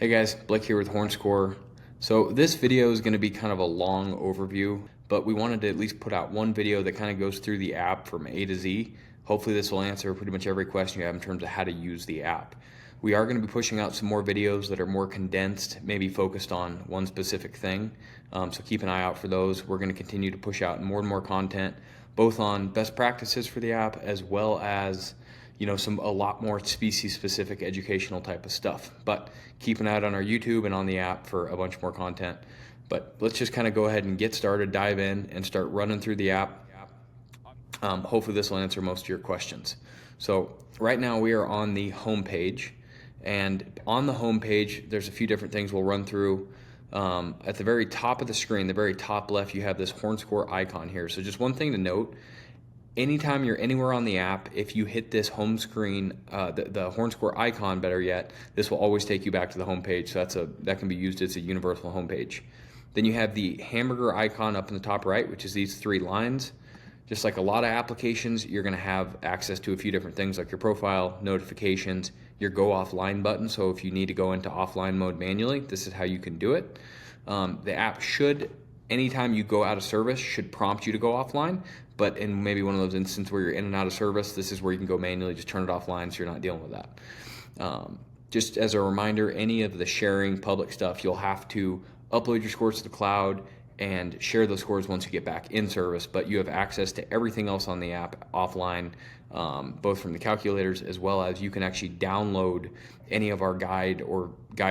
Hey guys, Blake here with HornScore. So this video is going to be kind of a long overview, but we wanted to at least put out one video that kind of goes through the app from A to Z. Hopefully this will answer pretty much every question you have in terms of how to use the app. We are going to be pushing out some more videos that are more condensed, maybe focused on one specific thing. So keep an eye out for those. We're going to continue to push out more and more content, both on best practices for the app as well as a lot more species specific educational type of stuff. But keep an eye out on our YouTube and on the app for a bunch more content. But let's just kind of go ahead and get started, dive in and start running through the app. Hopefully this will answer most of your questions. So right now we are on the home page, and on the home page there's a few different things we'll run through. At the very top of the screen, the very top left, you have this HornScore icon here. So just one thing to note: anytime you're anywhere on the app, if you hit this home screen, the HornScore icon, better yet, this will always take you back to the home page. So that can be used as a universal home page. Then you have the hamburger icon up in the top right, which is these three lines. Just like a lot of applications, you're going to have access to a few different things like your profile, notifications, your go offline button. So if you need to go into offline mode manually, this is how you can do it. The app should, anytime you go out of service, should prompt you to go offline. But in maybe one of those instances where you're in and out of service, this is where you can go manually, just turn it offline so you're not dealing with that. Just as a reminder, any of the sharing public stuff, you'll have to upload your scores to the cloud and share those scores once you get back in service, but you have access to everything else on the app offline, both from the calculators as well as you can actually download any of our guide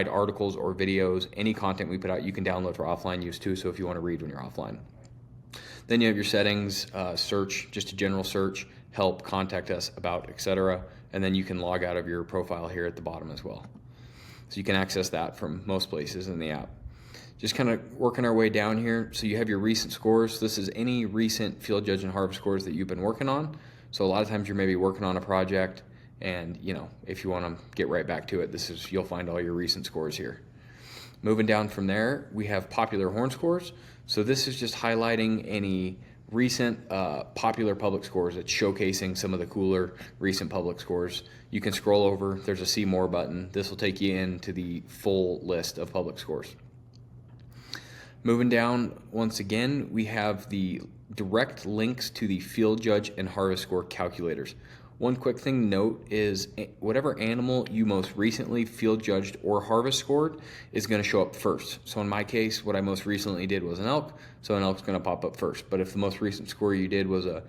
articles or videos. Any content we put out you can download for offline use too, so if you want to read when you're offline. Then you have your settings, search, just a general search, help, contact us, about, etc. And then you can log out of your profile here at the bottom as well. So you can access that from most places in the app. Just kind of working our way down here. So you have your recent scores. This is any recent field judge and harvest scores that you've been working on. So a lot of times you're maybe working on a project, and if you want to get right back to it, you'll find all your recent scores here. Moving down from there, we have popular horn scores. So this is just highlighting any recent popular public scores. It's showcasing some of the cooler recent public scores. You can scroll over, there's a see more button. This will take you into the full list of public scores. Moving down, once again, we have the direct links to the field judge and harvest score calculators. One quick thing to note is whatever animal you most recently field judged or harvest scored is going to show up first. So in my case, what I most recently did was an elk, so an elk's going to pop up first. But if the most recent score you did was a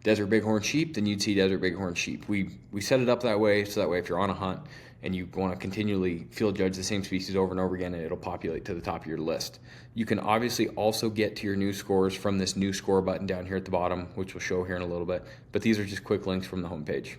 desert bighorn sheep, then you'd see desert bighorn sheep. We set it up that way, so that way if you're on a hunt and you want to continually field judge the same species over and over again, it'll populate to the top of your list. You can obviously also get to your new scores from this new score button down here at the bottom, which we'll show here in a little bit, but these are just quick links from the home page.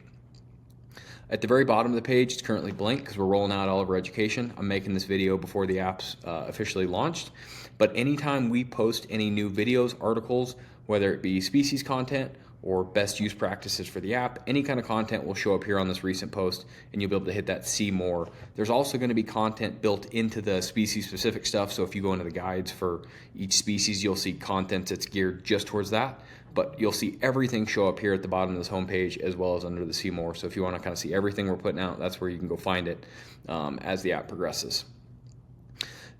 At the very bottom of the page, it's currently blank because we're rolling out all of our education. I'm making this video before the app's officially launched, but anytime we post any new videos, articles, whether it be species content or best use practices for the app, any kind of content will show up here on this recent post, and you'll be able to hit that see more. There's also going to be content built into the species specific stuff, so if you go into the guides for each species, you'll see content that's geared just towards that, but you'll see everything show up here at the bottom of this homepage as well as under the see more. So if you want to kind of see everything we're putting out, that's where you can go find it as the app progresses.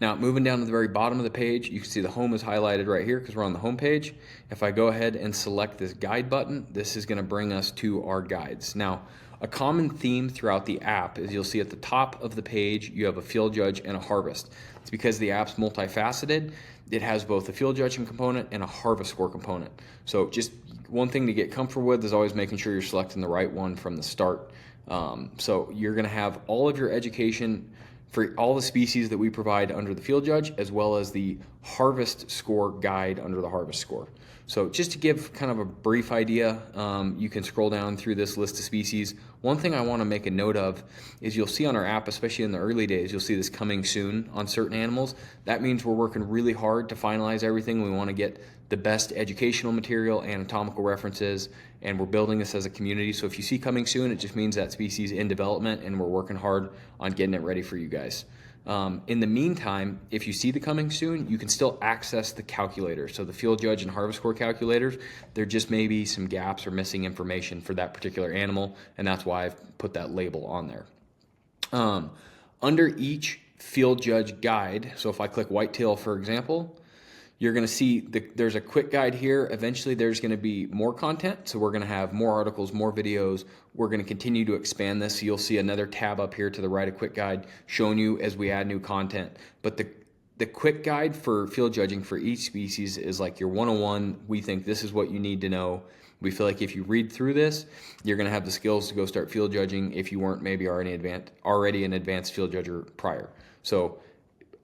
Now, moving down to the very bottom of the page, you can see the home is highlighted right here because we're on the home page. If I go ahead and select this guide button, this is going to bring us to our guides. Now, a common theme throughout the app is you'll see at the top of the page, you have a field judge and a harvest. It's because the app's multifaceted. It has both a field judging component and a harvest score component. So just one thing to get comfortable with is always making sure you're selecting the right one from the start. So you're going to have all of your education for all the species that we provide under the field judge, as well as the harvest score guide under the harvest score. So just to give kind of a brief idea, you can scroll down through this list of species. One thing I want to make a note of is you'll see on our app, especially in the early days, you'll see this coming soon on certain animals. That means we're working really hard to finalize everything. We want to get the best educational material, anatomical references, and we're building this as a community. So if you see coming soon, it just means that species in development, and we're working hard on getting it ready for you guys. In the meantime, if you see the coming soon, you can still access the calculator. So the field judge and harvest score calculators, there just may be some gaps or missing information for that particular animal, and that's why I've put that label on there. Under each field judge guide. So if I click whitetail, for example, you're going to see there's a quick guide here. Eventually there's going to be more content. So we're going to have more articles, more videos. We're going to continue to expand this. So you'll see another tab up here to the right, a quick guide showing you as we add new content. But the quick guide for field judging for each species is like your 101. We think this is what you need to know. We feel like if you read through this, you're going to have the skills to go start field judging if you weren't maybe already an advanced field judger prior. So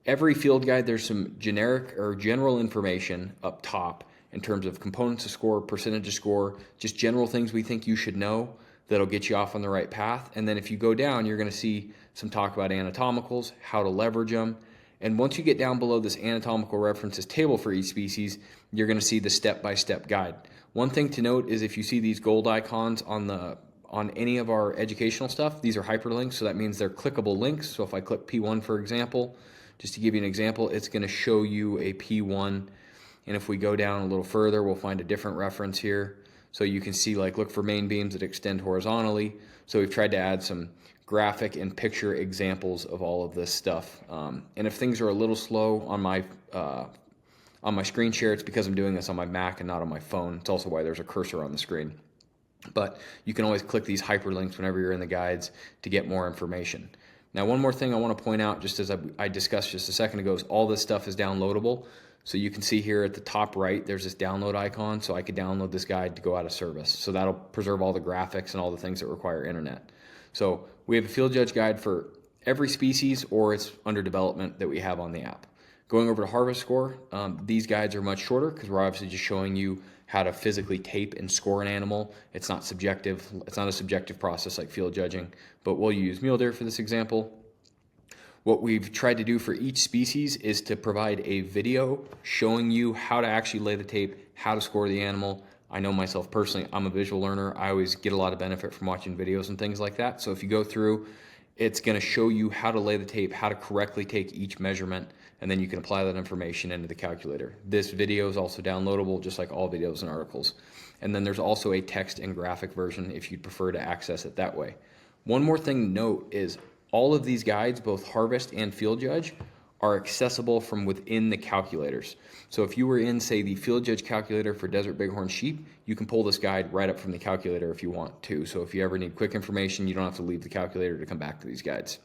every field guide, there's some generic or general information up top in terms of components of score, percentage of score, just general things we think you should know that'll get you off on the right path. And then if you go down, you're going to see some talk about anatomicals, how to leverage them. And once you get down below this anatomical references table for each species, you're going to see the step-by-step guide. One thing to note is if you see these gold icons on any of our educational stuff, these are hyperlinks, so that means they're clickable links. So if I click P1, for example, just to give you an example, it's going to show you a P1. And if we go down a little further, we'll find a different reference here. So you can see, like, look for main beams that extend horizontally. So we've tried to add some graphic and picture examples of all of this stuff. And if things are a little slow on my screen share, it's because I'm doing this on my Mac and not on my phone. It's also why there's a cursor on the screen. But you can always click these hyperlinks whenever you're in the guides to get more information. Now, one more thing I want to point out, just as I discussed just a second ago, is all this stuff is downloadable. So you can see here at the top right, there's this download icon. So I could download this guide to go out of service. So that'll preserve all the graphics and all the things that require internet. So we have a field judge guide for every species, or it's under development that we have on the app. Going over to HornScore, these guides are much shorter because we're obviously just showing you how to physically tape and score an animal. It's not subjective. It's not a subjective process like field judging, but we'll use mule deer for this example. What we've tried to do for each species is to provide a video showing you how to actually lay the tape, how to score the animal. I know myself personally, I'm a visual learner. I always get a lot of benefit from watching videos and things like that. So if you go through, it's going to show you how to lay the tape, how to correctly take each measurement, and then you can apply that information into the calculator. This video is also downloadable, just like all videos and articles. And then there's also a text and graphic version if you'd prefer to access it that way. One more thing to note is all of these guides, both Harvest and Field Judge, are accessible from within the calculators. So if you were in, say, the Field Judge calculator for Desert Bighorn sheep, you can pull this guide right up from the calculator if you want to. So if you ever need quick information, you don't have to leave the calculator to come back to these guides.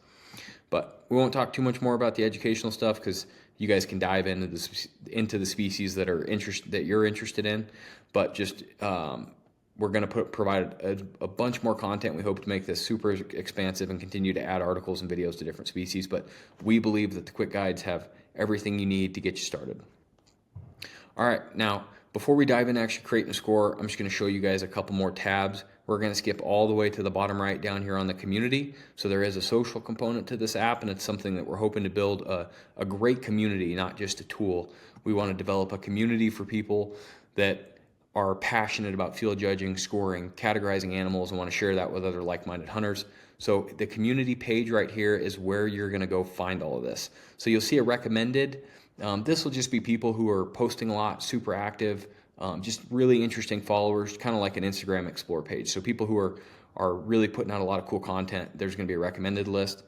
But we won't talk too much more about the educational stuff because you guys can dive into the species that you're interested in. But just we're going to provide a bunch more content. We hope to make this super expansive and continue to add articles and videos to different species. But we believe that the quick guides have everything you need to get you started. All right, now before we dive in actually creating a score, I'm just going to show you guys a couple more tabs. We're going to skip all the way to the bottom right down here on the community. So there is a social component to this app, and it's something that we're hoping to build a great community, not just a tool. We want to develop a community for people that are passionate about field judging, scoring, categorizing animals, and want to share that with other like-minded hunters. So the community page right here is where you're going to go find all of this. So you'll see a recommended. This will just be people who are posting a lot, super active, just really interesting followers, kind of like an Instagram Explore page. So people who are really putting out a lot of cool content, there's going to be a recommended list.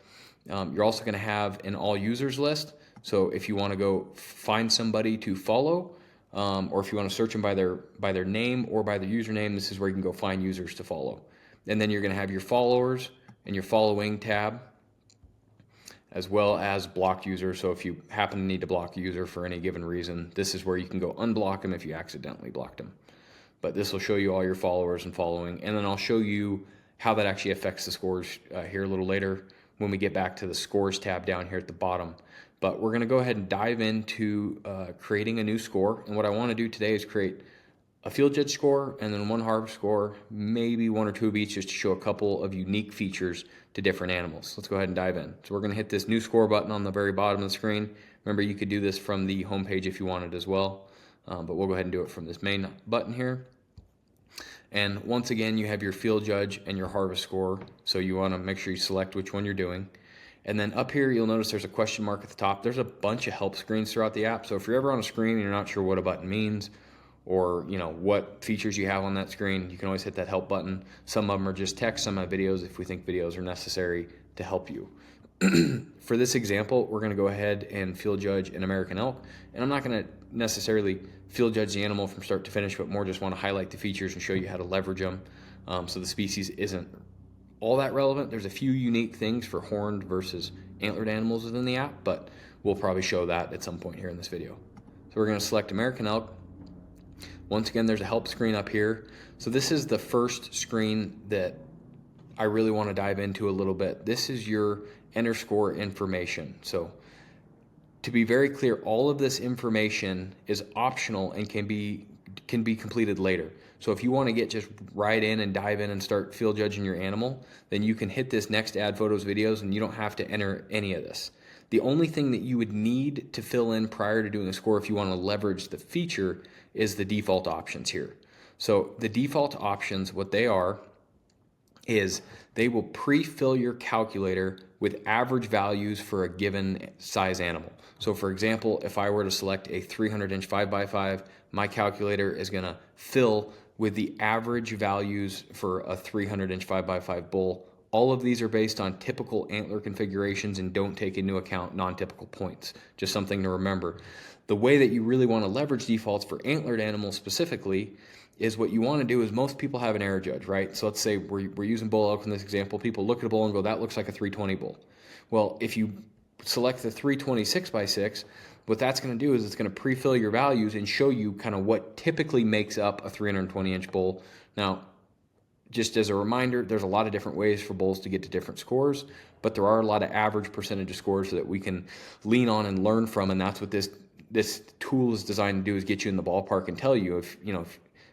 You're also going to have an all users list. So if you want to go find somebody to follow, or if you want to search them by their name or by their username, this is where you can go find users to follow. And then you're going to have your followers and your following tab, as well as blocked users. So if you happen to need to block a user for any given reason, this is where you can go unblock them if you accidentally blocked them. But this will show you all your followers and following, and then I'll show you how that actually affects the scores here a little later when we get back to the scores tab down here at the bottom. But we're going to go ahead and dive into creating a new score. And what I want to do today is create a field judge score and then one harvest score, maybe one or two of each, just to show a couple of unique features to different animals. Let's go ahead and dive in. So we're going to hit this new score button on the very bottom of the screen. Remember, you could do this from the home page if you wanted as well, but we'll go ahead and do it from this main button here. And once again, you have your field judge and your harvest score, so you want to make sure you select which one you're doing. And then up here, you'll notice there's a question mark at the top. There's a bunch of help screens throughout the app, so if you're ever on a screen and you're not sure what a button means, or what features you have on that screen, you can always hit that help button. Some of them are just text, some have videos if we think videos are necessary to help you. for this example, we're going to go ahead and field judge an American elk. And I'm not going to necessarily field judge the animal from start to finish, but more just want to highlight the features and show you how to leverage them. So the species isn't all that relevant. There's a few unique things for horned versus antlered animals within the app, but we'll probably show that at some point here in this video. So we're going to select American elk. Once again, there's a help screen up here. So this is the first screen that I really want to dive into a little bit. This is your enter score information. So to be very clear, all of this information is optional and can be completed later. So if you want to get just right in and dive in and start field judging your animal, then you can hit this next add photos videos and you don't have to enter any of this. The only thing that you would need to fill in prior to doing a score if you want to leverage the feature is the default options here. So the default options, what they are, is they will pre-fill your calculator with average values for a given size animal. So for example, if I were to select a 300-inch 5x5, my calculator is going to fill with the average values for a 300-inch 5x5 bull. All of these are based on typical antler configurations and don't take into account non-typical points. Just something to remember. The way that you really want to leverage defaults for antlered animals specifically is what you want to do is most people have an error judge, right? So let's say we're using bull elk in this example. People look at a bull and go, that looks like a 320 bull. Well, if you select the 320 6x6, what that's going to do is it's going to pre-fill your values and show you kind of what typically makes up a 320-inch bull. Now, just as a reminder, there's a lot of different ways for bulls to get to different scores, but there are a lot of average percentage of scores that we can lean on and learn from, and that's what this tool is designed to do, is get you in the ballpark and tell you if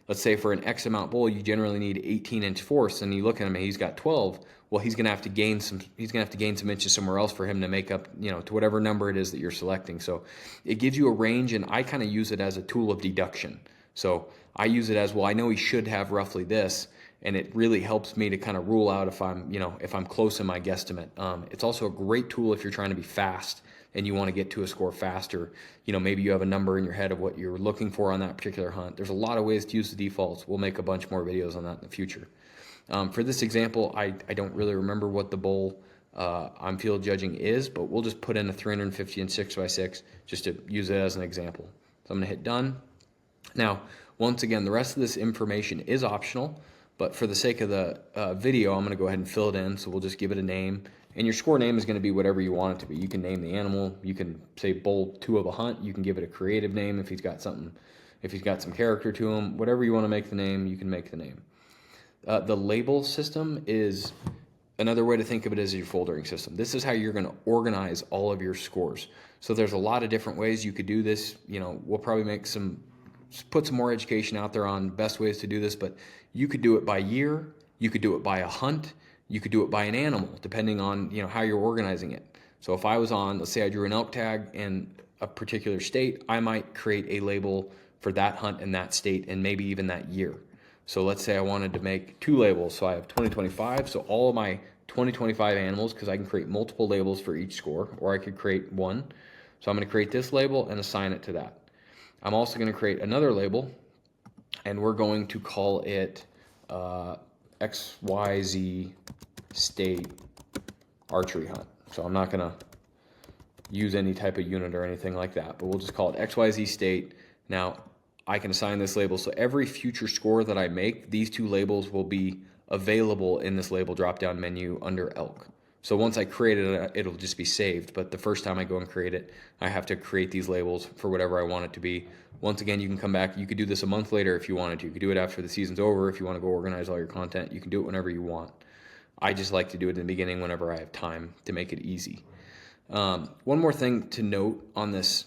let's say for an X amount bull, you generally need 18-inch force, and you look at him and he's got 12. Well, he's going to have to gain some inches somewhere else for him to make up, to whatever number it is that you're selecting. So it gives you a range, and I kind of use it as a tool of deduction. So I use it as, well, I know he should have roughly this, and it really helps me to kind of rule out if I'm close in my guesstimate. It's also a great tool if you're trying to be fast and you want to get to a score faster. Maybe you have a number in your head of what you're looking for on that particular hunt. There's a lot of ways to use the defaults. We'll make a bunch more videos on that in the future. For this example, I don't really remember what the bull I'm field judging is, but we'll just put in a 350 and 6x6 just to use it as an example. So I'm going to hit done. Now, once again, the rest of this information is optional, but for the sake of the video, I'm going to go ahead and fill it in. So we'll just give it a name. And your score name is going to be whatever you want it to be. You can name the animal. You can say bull 2 of a hunt. You can give it a creative name if he's got some character to him. Whatever you want to make the name, you can make the name. The label system is another way to think of it as your foldering system. This is how you're going to organize all of your scores. So there's a lot of different ways you could do this. We'll probably put some more education out there on best ways to do this, but you could do it by year. You could do it by a hunt. You could do it by an animal, depending on how you're organizing it. So if I was on, let's say I drew an elk tag in a particular state, I might create a label for that hunt in that state and maybe even that year. So let's say I wanted to make 2 labels. So I have 2025. So all of my 2025 animals, because I can create multiple labels for each score, or I could create one. So I'm going to create this label and assign it to that. I'm also going to create another label, and we're going to call it XYZ state archery hunt. So I'm not going to use any type of unit or anything like that, but we'll just call it XYZ state. Now I can assign this label, so every future score that I make, these 2 labels will be available in this label drop-down menu under elk. So once I create it, it'll just be saved, but the first time I go and create it, I have to create these labels for whatever I want it to be. Once again, you can come back. You could do this a month later if you wanted to. You could do it after the season's over if you want to go organize all your content. You can do it whenever you want. I just like to do it in the beginning whenever I have time to make it easy. One more thing to note on this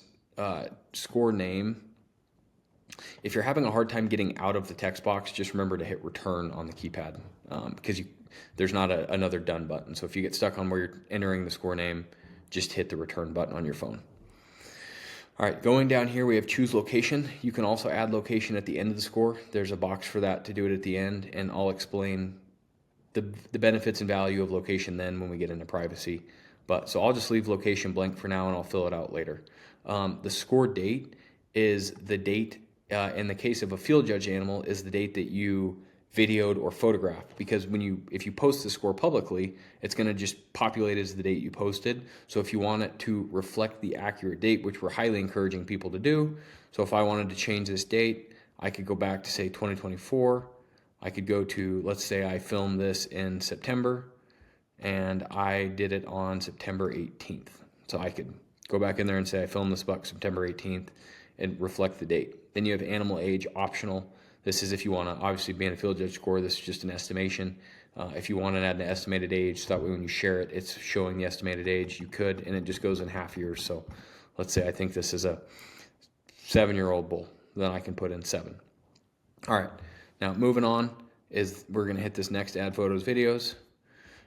score name. If you're having a hard time getting out of the text box, just remember to hit return on the keypad because there's not another done button. So if you get stuck on where you're entering the score name, just hit the return button on your phone. All right, going down here, we have choose location. You can also add location at the end of the score. There's a box for that to do it at the end, and I'll explain the benefits and value of location then when we get into privacy. So I'll just leave location blank for now, and I'll fill it out later. The score date is the date, in the case of a field judge animal, is the date that you videoed, or photographed, because if you post the score publicly, it's going to just populate as the date you posted. So if you want it to reflect the accurate date, which we're highly encouraging people to do, so if I wanted to change this date, I could go back to say 2024. I could go to, let's say I filmed this in September and I did it on September 18th. So I could go back in there and say I filmed this buck September 18th and reflect the date. Then you have animal age optional. This is if you want to, obviously being a field judge score, this is just an estimation. If you want to add an estimated age, so that way when you share it, it's showing the estimated age, you could, and it just goes in half years. So let's say I think this is a 7-year-old bull, then I can put in 7. All right, now moving on is we're going to hit this next add photos videos.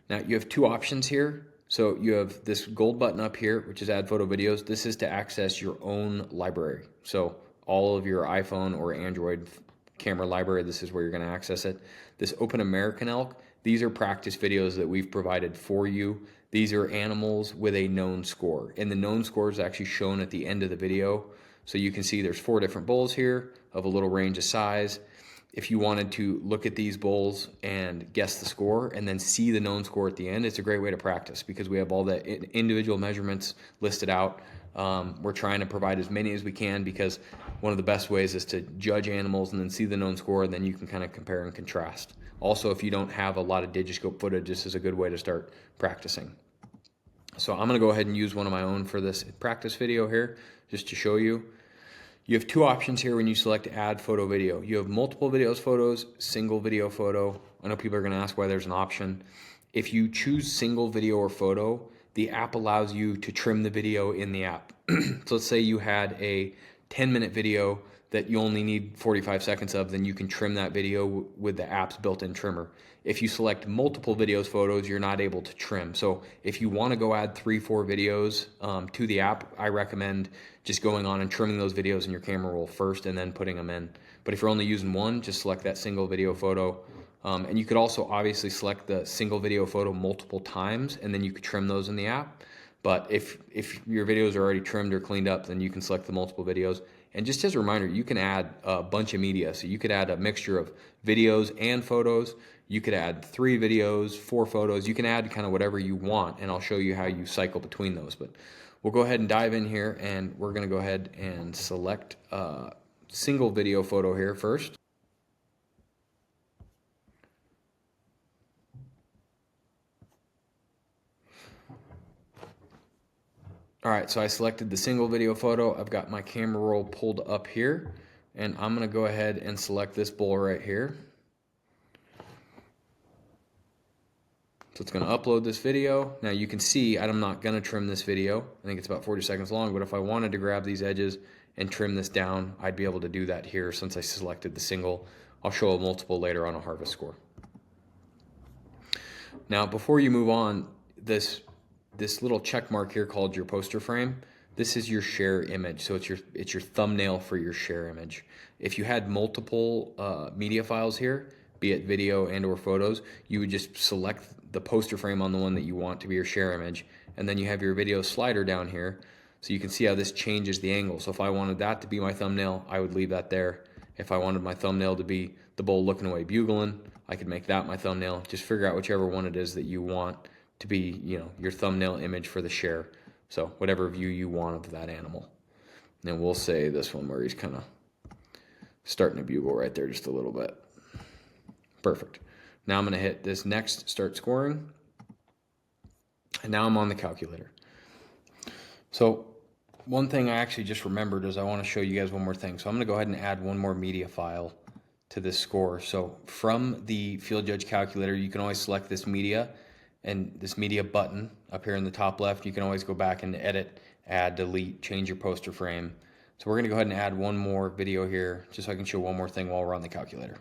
Now you have two options here. So you have this gold button up here, which is add photo videos. This is to access your own library. So all of your iPhone or Android camera library, this is where you're going to access it. This Open American Elk, these are practice videos that we've provided for you. These are animals with a known score, and the known score is actually shown at the end of the video. So you can see there's 4 different bulls here of a little range of size. If you wanted to look at these bulls and guess the score and then see the known score at the end, it's a great way to practice because we have all the individual measurements listed out. We're trying to provide as many as we can because one of the best ways is to judge animals and then see the known score, and then you can kind of compare and contrast. Also, if you don't have a lot of digiscope footage, this is a good way to start practicing. So I'm going to go ahead and use one of my own for this practice video here just to show you. You have 2 options here when you select add photo video. You have multiple videos photos, single video photo. I know people are going to ask why there's an option. If you choose single video or photo, the app allows you to trim the video in the app. So let's say you had a 10-minute video that you only need 45 seconds of, then you can trim that video with the app's built-in trimmer. If you select multiple videos, photos, you're not able to trim. So if you want to go add 3-4 videos to the app, I recommend just going on and trimming those videos in your camera roll first and then putting them in. But if you're only using one, just select that single video photo. And you could also obviously select the single video photo multiple times, and then you could trim those in the app. But if your videos are already trimmed or cleaned up, then you can select the multiple videos. And just as a reminder, you can add a bunch of media. So you could add a mixture of videos and photos. You could add 3 videos, 4 photos. You can add kind of whatever you want, and I'll show you how you cycle between those. But we'll go ahead and dive in here, and we're going to go ahead and select a single video photo here first. All right, so I selected the single video photo. I've got my camera roll pulled up here, and I'm going to go ahead and select this bull right here. So it's going to upload this video. Now you can see I'm not going to trim this video. I think it's about 40 seconds long, but if I wanted to grab these edges and trim this down, I'd be able to do that here since I selected the single. I'll show a multiple later on a harvest score. Now, before you move on, this little check mark here called your poster frame, this is your share image. So it's your thumbnail for your share image. If you had multiple media files here, be it video and or photos, you would just select the poster frame on the one that you want to be your share image, and then you have your video slider down here, so you can see how this changes the angle. So if I wanted that to be my thumbnail, I would leave that there. If I wanted my thumbnail to be the bull looking away bugling, I could make that my thumbnail. Just figure out whichever one it is that you want to be, your thumbnail image for the share. So whatever view you want of that animal. And then we'll say this one where he's kind of starting to bugle right there just a little bit. Perfect. Now I'm going to hit this next start scoring. And now I'm on the calculator. So one thing I actually just remembered is I want to show you guys one more thing. So I'm going to go ahead and add one more media file to this score. So from the field judge calculator, you can always select this media and this media button up here in the top left. You can always go back and edit, add, delete, change your poster frame. So we're going to go ahead and add one more video here just so I can show one more thing while we're on the calculator.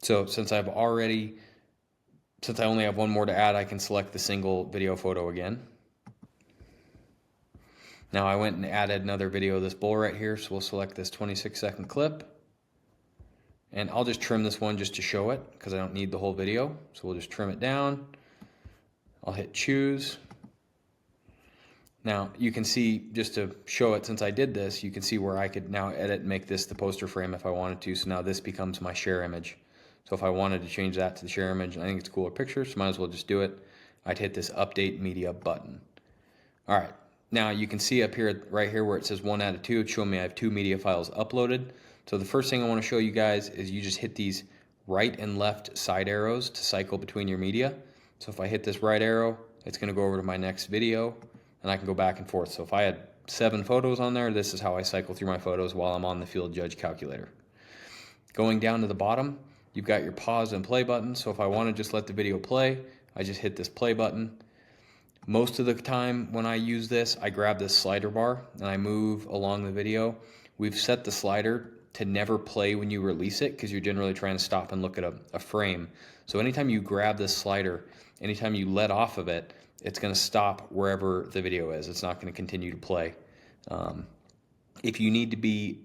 So since I only have one more to add, I can select the single video photo again. Now I went and added another video of this bull right here, so we'll select this 26-second clip. And I'll just trim this one just to show it because I don't need the whole video. So we'll just trim it down. I'll hit choose. Now you can see, just to show it, since I did this, you can see where I could now edit and make this the poster frame if I wanted to. So now this becomes my share image. So if I wanted to change that to the share image, and I think it's a cooler picture, so might as well just do it. I'd hit this update media button. All right, now you can see up here, right here where it says 1 out of 2, it's showing me I have 2 media files uploaded. So the first thing I want to show you guys is you just hit these right and left side arrows to cycle between your media. So if I hit this right arrow, it's going to go over to my next video, and I can go back and forth. So if I had 7 photos on there, this is how I cycle through my photos while I'm on the Field Judge calculator. Going down to the bottom, you've got your pause and play button. So if I want to just let the video play, I just hit this play button. Most of the time when I use this, I grab this slider bar and I move along the video. We've set the slider to never play when you release it, because you're generally trying to stop and look at a frame. So anytime you grab this slider, anytime you let off of it, it's going to stop wherever the video is. It's not going to continue to play. If you need to be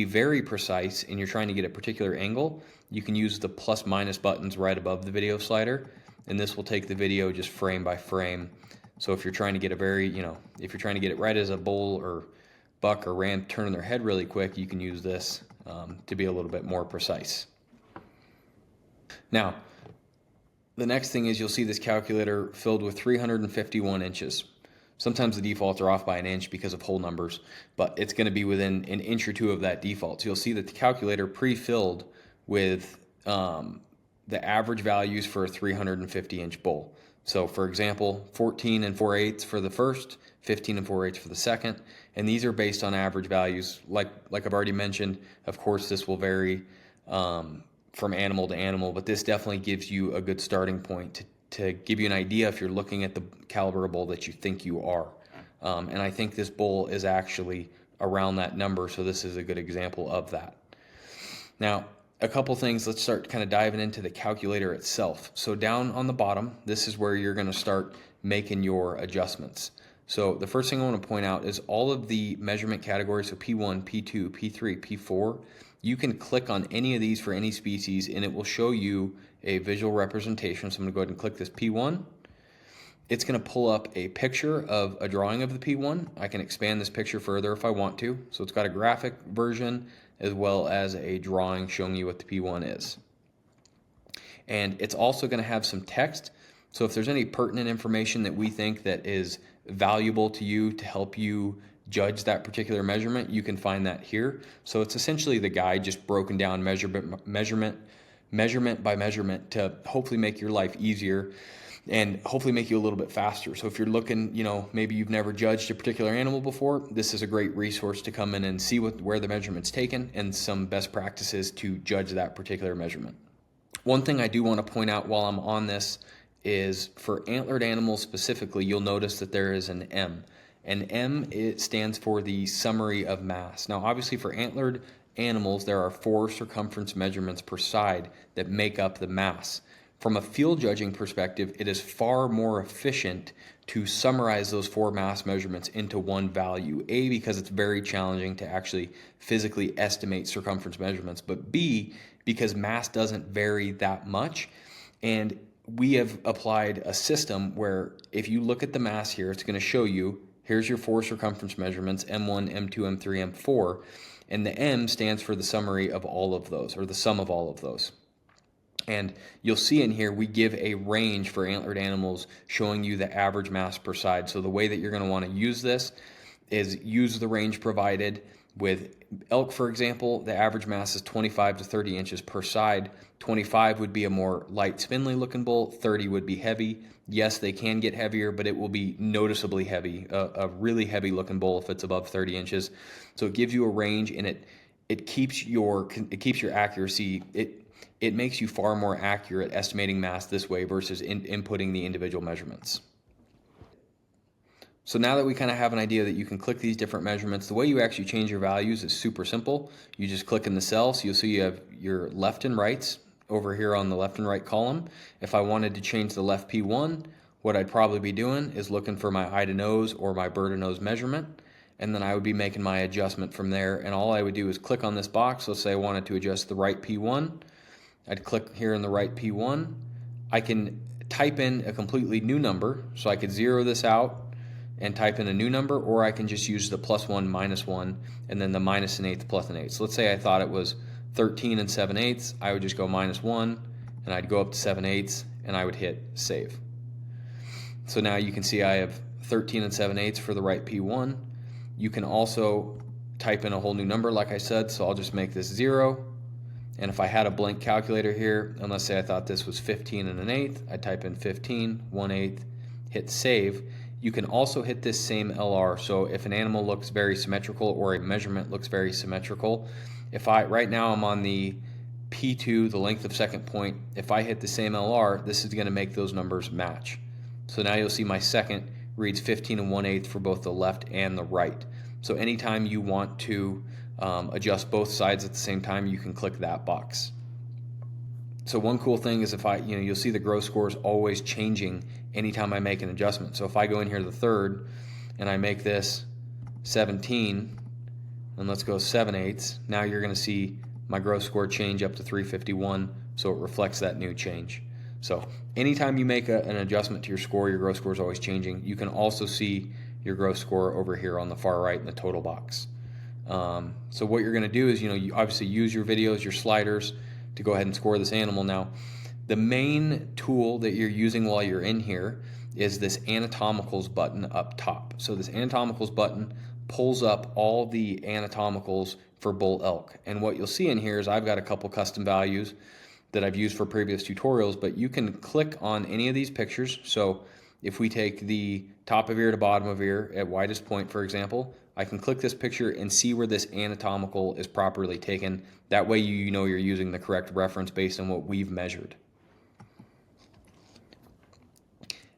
very precise and you're trying to get a particular angle, you can use the plus minus buttons right above the video slider, and this will take the video just frame by frame. So if you're trying to get a very, if you're trying to get it right as a bull or buck or ram turning their head really quick, you can use this to be a little bit more precise. Now, the next thing is you'll see this calculator filled with 351 inches. Sometimes the defaults are off by an inch because of whole numbers, but it's going to be within an inch or two of that default. So you'll see that the calculator pre-filled with the average values for a 350-inch bull. So for example, 14 and 4/8 for the first, 15 and 4/8 for the second, and these are based on average values. Like I've already mentioned, of course this will vary from animal to animal, but this definitely gives you a good starting point to give you an idea if you're looking at the caliber of bull that you think you are. And I think this bull is actually around that number, so this is a good example of that. Now, a couple things, let's start kind of diving into the calculator itself. So down on the bottom, this is where you're going to start making your adjustments. So the first thing I want to point out is all of the measurement categories, so P1, P2, P3, P4, you can click on any of these for any species and it will show you a visual representation. So I'm going to go ahead and click this P1. It's going to pull up a picture of a drawing of the P1. I can expand this picture further if I want to. So it's got a graphic version as well as a drawing showing you what the P1 is. And it's also going to have some text. So if there's any pertinent information that we think that is valuable to you to help you judge that particular measurement, you can find that here. So it's essentially the guide just broken down measurement by measurement to hopefully make your life easier and hopefully make you a little bit faster. So if you're looking, maybe you've never judged a particular animal before, this is a great resource to come in and see where the measurement's taken and some best practices to judge that particular measurement. One thing I do want to point out while I'm on this is for antlered animals specifically, you'll notice that there is an M. And M, it stands for the summary of mass. Now obviously for antlered animals, there are 4 circumference measurements per side that make up the mass. From a field judging perspective, it is far more efficient to summarize those 4 mass measurements into one value. A, because it's very challenging to actually physically estimate circumference measurements, but B, because mass doesn't vary that much. And we have applied a system where if you look at the mass here, it's going to show you, here's your 4 circumference measurements, M1, M2, M3, M4, and the M stands for the summary of all of those, or the sum of all of those. And you'll see in here we give a range for antlered animals showing you the average mass per side. So the way that you're going to want to use this is use the range provided. With elk, for example, the average mass is 25 to 30 inches per side. 25 would be a more light, spindly looking bull. 30 would be heavy. Yes, they can get heavier, but it will be noticeably heavy, a really heavy looking bull if it's above 30 inches. So it gives you a range, and it keeps your accuracy. It makes you far more accurate estimating mass this way versus inputting the individual measurements. So now that we kind of have an idea that you can click these different measurements, the way you actually change your values is super simple. You just click in the cell, so you'll see you have your left and rights over here on the left and right column. If I wanted to change the left P1, what I'd probably be doing is looking for my eye to nose or my bird to nose measurement, and then I would be making my adjustment from there. And all I would do is click on this box. Let's say I wanted to adjust the right P1. I'd click here in the right P1. I can type in a completely new number, so I could zero this out and type in a new number, or I can just use the +1, -1, and then the -1/8 +1/8. So let's say I thought it was 13 7/8, I would just go -1, and I'd go up to 7/8, and I would hit save. So now you can see I have 13 7/8 for the right P1. You can also type in a whole new number, like I said, so I'll just make this 0. And if I had a blank calculator here, and let's say I thought this was 15 1/8, I'd type in 15 1/8, hit save. You can also hit this same LR. So if an animal looks very symmetrical or a measurement looks very symmetrical, right now I'm on the P2, the length of second point. If I hit the same LR, this is going to make those numbers match. So now you'll see my second reads 15 1/8 for both the left and the right. So anytime you want to adjust both sides at the same time, you can click that box. So one cool thing is you'll see the gross score is always changing anytime I make an adjustment. So if I go in here the third and I make this 17, and let's go 7/8, now you're going to see my gross score change up to 351, so it reflects that new change. So anytime you make an adjustment to your score, your gross score is always changing. You can also see your gross score over here on the far right in the total box. So what you're going to do is, you obviously use your videos, your sliders, to go ahead and score this animal. Now, the main tool that you're using while you're in here is this Anatomicals button up top. So this Anatomicals button pulls up all the anatomicals for bull elk. And what you'll see in here is I've got a couple custom values that I've used for previous tutorials, but you can click on any of these pictures. So if we take the top of ear to bottom of ear at widest point, for example, I can click this picture and see where this anatomical is properly taken. That way you know you're using the correct reference based on what we've measured.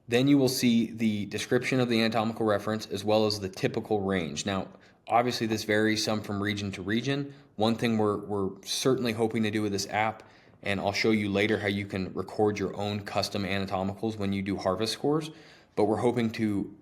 Then you will see the description of the anatomical reference as well as the typical range. Now, obviously this varies some from region to region. One thing we're certainly hoping to do with this app, and I'll show you later how you can record your own custom anatomicals when you do harvest scores, but we're hoping to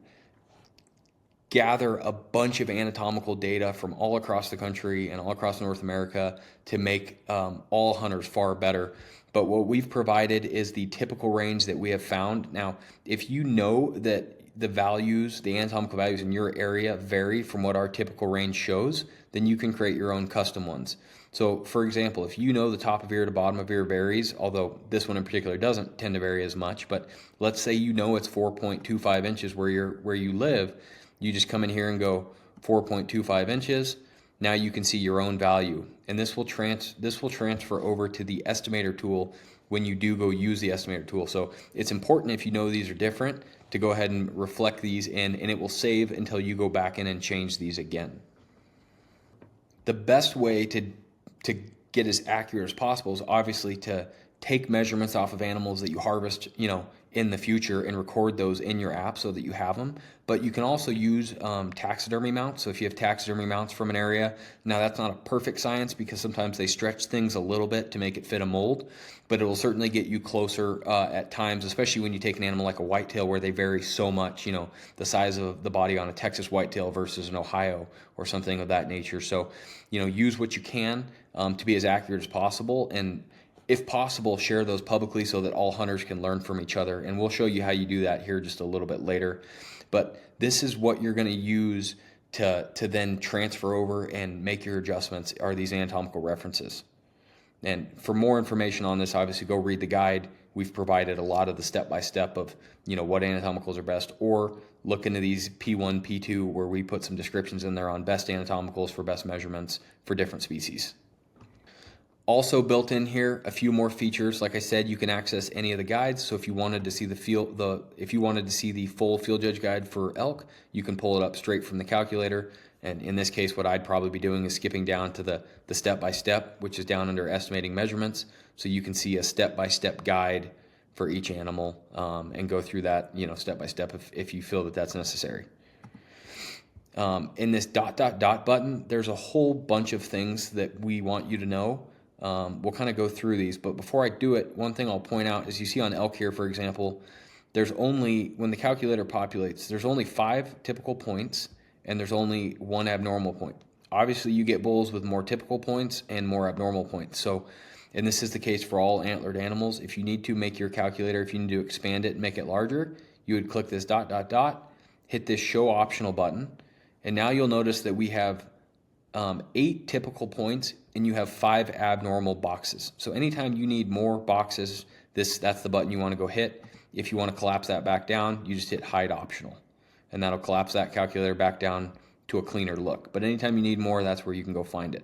gather a bunch of anatomical data from all across the country and all across North America to make all hunters far better. But what we've provided is the typical range that we have found. Now, if you know that the values, the anatomical values in your area vary from what our typical range shows, then you can create your own custom ones. So for example, if you know the top of ear to bottom of ear varies, although this one in particular doesn't tend to vary as much, but let's say you know it's 4.25 inches where you live, you just come in here and go 4.25 inches. Now you can see your own value, and this will transfer over to the Estimator tool when you do go use the Estimator tool. So it's important, if you know these are different, to go ahead and reflect these in, and it will save until you go back in and change these again. The best way to get as accurate as possible is obviously to take measurements off of animals that you harvest, in the future, and record those in your app so that you have them. But you can also use taxidermy mounts. So if you have taxidermy mounts from an area, now that's not a perfect science because sometimes they stretch things a little bit to make it fit a mold, but it will certainly get you closer at times, especially when you take an animal like a whitetail where they vary so much, the size of the body on a Texas whitetail versus an Ohio or something of that nature. So, use what you can to be as accurate as possible, and if possible, share those publicly so that all hunters can learn from each other. And we'll show you how you do that here just a little bit later. But this is what you're going to use to then transfer over and make your adjustments, are these anatomical references. And for more information on this, obviously go read the guide. We've provided a lot of the step-by-step of what anatomicals are best, or look into these P1, P2, where we put some descriptions in there on best anatomicals for best measurements for different species. Also built in here, a few more features. Like I said, you can access any of the guides. So if you wanted to see the full field judge guide for elk, you can pull it up straight from the calculator. And in this case, what I'd probably be doing is skipping down to the step-by-step, which is down under estimating measurements. So you can see a step-by-step guide for each animal and go through that, step-by-step if you feel that that's necessary. In this ... button, there's a whole bunch of things that we want you to know. We'll kind of go through these, but before I do it, one thing I'll point out is you see on elk here, for example, when the calculator populates, there's only 5 typical points and there's only 1 abnormal point. Obviously, you get bulls with more typical points and more abnormal points. So and this is the case for all antlered animals. If you need to make your calculator, if you need to expand it and make it larger, you would click this ... hit this show optional button, and now you'll notice that we have 8 typical points and you have 5 abnormal boxes. So anytime you need more boxes, that's the button you want to go hit. If you want to collapse that back down, you just hit hide optional, and that'll collapse that calculator back down to a cleaner look. But anytime you need more, that's where you can go find it.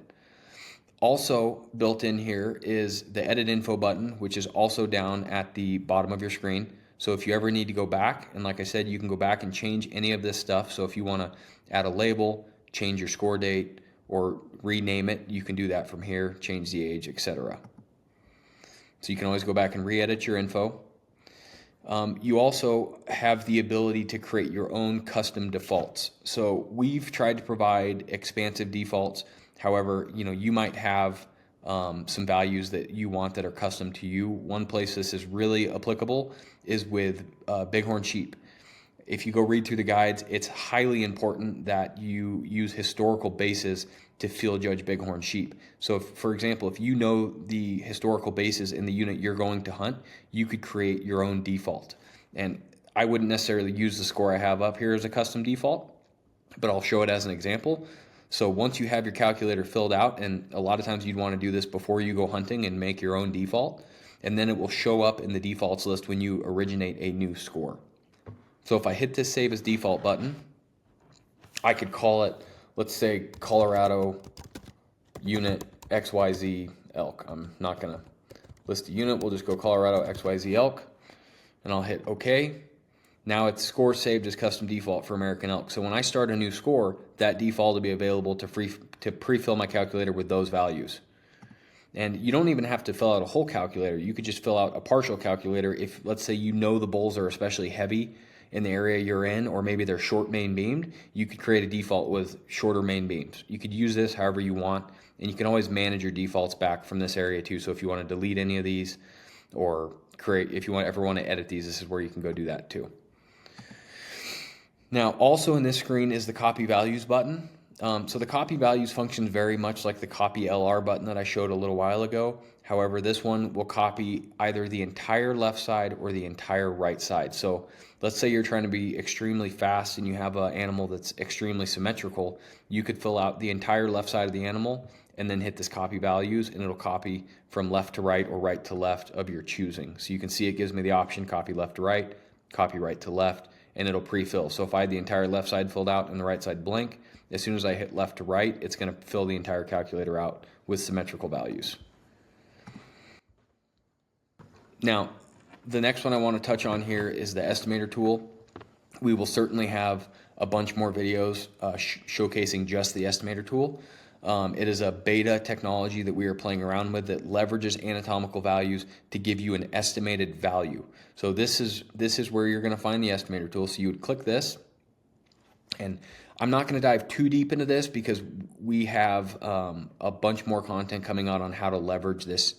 Also built in here is the edit info button, which is also down at the bottom of your screen. So if you ever need to go back, and like I said, you can go back and change any of this stuff. So if you want to add a label, change your score date, or rename it, you can do that from here, change the age, etc. So you can always go back and re-edit your info. You also have the ability to create your own custom defaults. So we've tried to provide expansive defaults. However, you might have some values that you want that are custom to you. One place this is really applicable is with bighorn sheep. If you go read through the guides, it's highly important that you use historical bases to field judge bighorn sheep. So for example, if you know the historical bases in the unit you're going to hunt, you could create your own default. And I wouldn't necessarily use the score I have up here as a custom default, but I'll show it as an example. So once you have your calculator filled out, and a lot of times you'd want to do this before you go hunting and make your own default, and then it will show up in the defaults list when you originate a new score. So if I hit this save as default button, I could call it, let's say, Colorado unit XYZ elk. I'm not going to list a unit. We'll just go Colorado XYZ elk, and I'll hit OK. Now it's score saved as custom default for American elk. So when I start a new score, that default will be available to pre-fill my calculator with those values. And you don't even have to fill out a whole calculator. You could just fill out a partial calculator if, let's say, the bulls are especially heavy in the area you're in, or maybe they're short main beamed. You could create a default with shorter main beams. You could use this however you want, and you can always manage your defaults back from this area too. So if you want to delete any of these, or if you ever want to edit these, this is where you can go do that too. Now, also in this screen is the copy values button. So the copy values functions very much like the copy LR button that I showed a little while ago. However, this one will copy either the entire left side or the entire right side. So let's say you're trying to be extremely fast and you have an animal that's extremely symmetrical. You could fill out the entire left side of the animal and then hit this copy values, and it'll copy from left to right or right to left of your choosing. So you can see it gives me the option copy left to right, copy right to left, and it'll pre-fill. So if I had the entire left side filled out and the right side blank, as soon as I hit left to right, it's going to fill the entire calculator out with symmetrical values. Now, the next one I want to touch on here is the Estimator tool. We will certainly have a bunch more videos showcasing just the Estimator tool. It is a beta technology that we are playing around with that leverages anatomical values to give you an estimated value. So this is where you're going to find the Estimator tool. So you would click this, and I'm not going to dive too deep into this because we have a bunch more content coming out on how to leverage this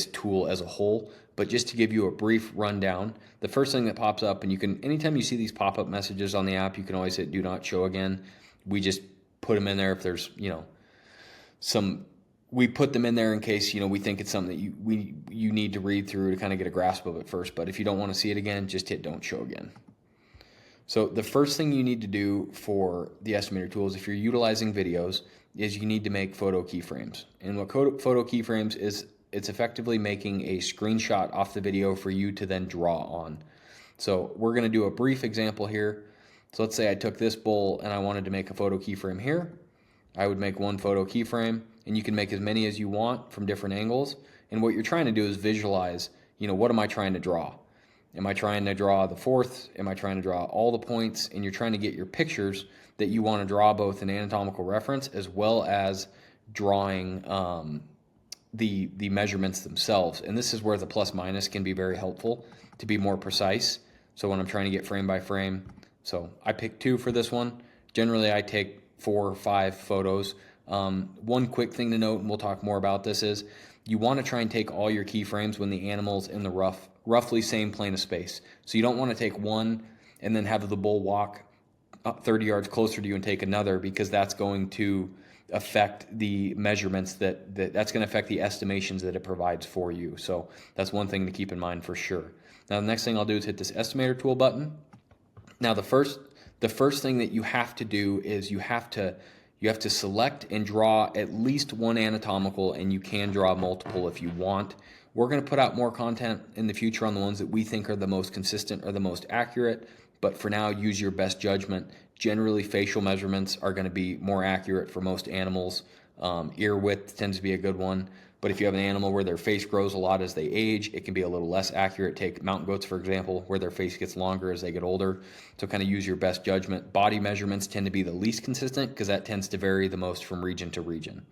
tool as a whole. But just to give you a brief rundown, the first thing that pops up, and you can, anytime you see these pop-up messages on the app, you can always hit do not show again. We just put them in there if there's, we put them in there in case, we think it's something that you need to read through to kind of get a grasp of it first. But if you don't want to see it again, just hit don't show again. So the first thing you need to do for the Estimator tool is, if you're utilizing videos, is you need to make photo keyframes. And what photo keyframes is, it's effectively making a screenshot off the video for you to then draw on. So we're going to do a brief example here. So let's say I took this bull and I wanted to make a photo keyframe here. I would make one photo keyframe, and you can make as many as you want from different angles. And what you're trying to do is visualize, what am I trying to draw? Am I trying to draw the fourth? Am I trying to draw all the points? And you're trying to get your pictures that you want to draw both an anatomical reference as well as drawing the measurements themselves. And this is where the plus minus can be very helpful to be more precise. So when I'm trying to get frame by frame, so I picked 2 for this one. Generally I take 4 or 5 photos. One quick thing to note, and we'll talk more about this, is you want to try and take all your keyframes when the animal's in the roughly same plane of space. So you don't want to take one and then have the bull walk up 30 yards closer to you and take another, because that's going to affect the measurements that's going to affect the estimations that it provides for you. So that's one thing to keep in mind for sure. Now the next thing I'll do is hit this estimator tool button. Now the first thing that you have to do is you have to select and draw at least one anatomical, and you can draw multiple if you want. We're going to put out more content in the future on the ones that we think are the most consistent or the most accurate, but for now, use your best judgment. Generally, facial measurements are going to be more accurate for most animals. Ear width tends to be a good one, but if you have an animal where their face grows a lot as they age, it can be a little less accurate. Take mountain goats, for example, where their face gets longer as they get older. So kind of use your best judgment. Body measurements tend to be the least consistent because that tends to vary the most from region to region.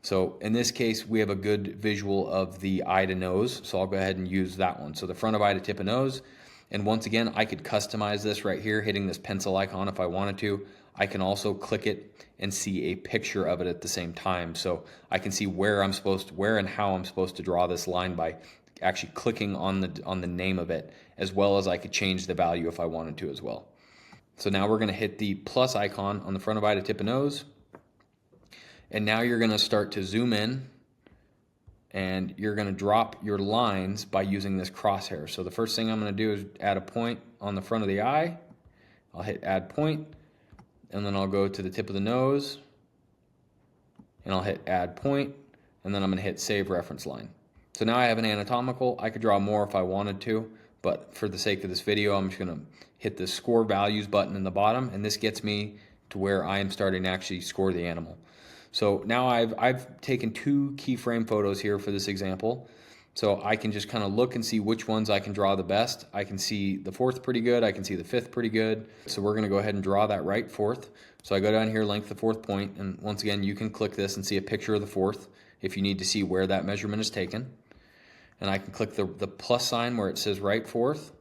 So in this case, we have a good visual of the eye to nose, so I'll go ahead and use that one. So the front of eye to tip of nose, and once again, I could customize this right here, hitting this pencil icon if I wanted to. I can also click it and see a picture of it at the same time. So I can see where and how I'm supposed to draw this line by actually clicking on the name of it, as well as I could change the value if I wanted to as well. So now we're going to hit the plus icon on the front of eye to tip of nose. And now you're going to start to zoom in, and you're going to drop your lines by using this crosshair. So the first thing I'm going to do is add a point on the front of the eye. I'll hit add point, and then I'll go to the tip of the nose, and I'll hit add point, and then I'm going to hit save reference line. So now I have an anatomical. I could draw more if I wanted to, but for the sake of this video, I'm just going to hit the score values button in the bottom, and this gets me to where I am starting to actually score the animal. So now I've taken 2 keyframe photos here for this example. So I can just kind of look and see which ones I can draw the best. I can see the 4th pretty good. I can see the 5th pretty good. So we're going to go ahead and draw that right 4th. So I go down here, length the 4th point, and once again, you can click this and see a picture of the 4th if you need to see where that measurement is taken. And I can click the plus sign where it says right 4th.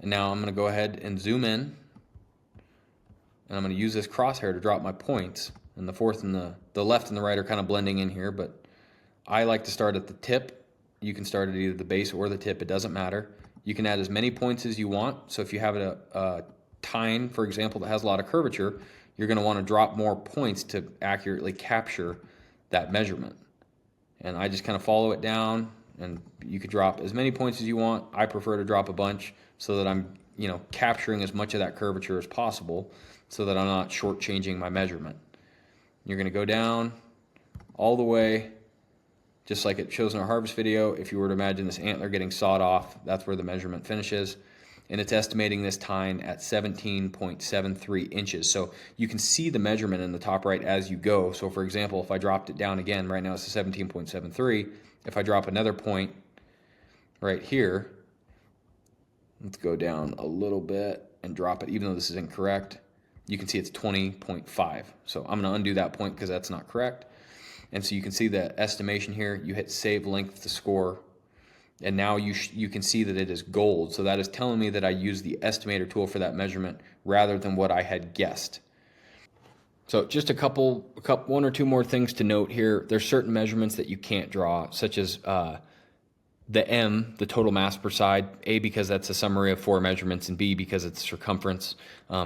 And now I'm going to go ahead and zoom in, and I'm going to use this crosshair to drop my points. And the 4th and the left and the right are kind of blending in here, but I like to start at the tip. You can start at either the base or the tip, it doesn't matter. You can add as many points as you want. So if you have a tine, for example, that has a lot of curvature, you're going to want to drop more points to accurately capture that measurement. And I just kind of follow it down, and you could drop as many points as you want. I prefer to drop a bunch so that I'm capturing as much of that curvature as possible so that I'm not shortchanging my measurement. You're going to go down all the way, just like it shows in our harvest video. If you were to imagine this antler getting sawed off, that's where the measurement finishes. And it's estimating this tine at 17.73 inches. So you can see the measurement in the top right as you go. So for example, if I dropped it down again, right now it's a 17.73. If I drop another point right here, let's go down a little bit and drop it, even though this is incorrect. You can see it's 20.5. So I'm going to undo that point because that's not correct. And so you can see the estimation here. You hit save length to score, and now you can see that it is gold. So that is telling me that I used the estimator tool for that measurement rather than what I had guessed. So just one or two more things to note here. There's certain measurements that you can't draw, such as the M, the total mass per side, A, because that's a summary of 4 measurements, and B, because it's circumference.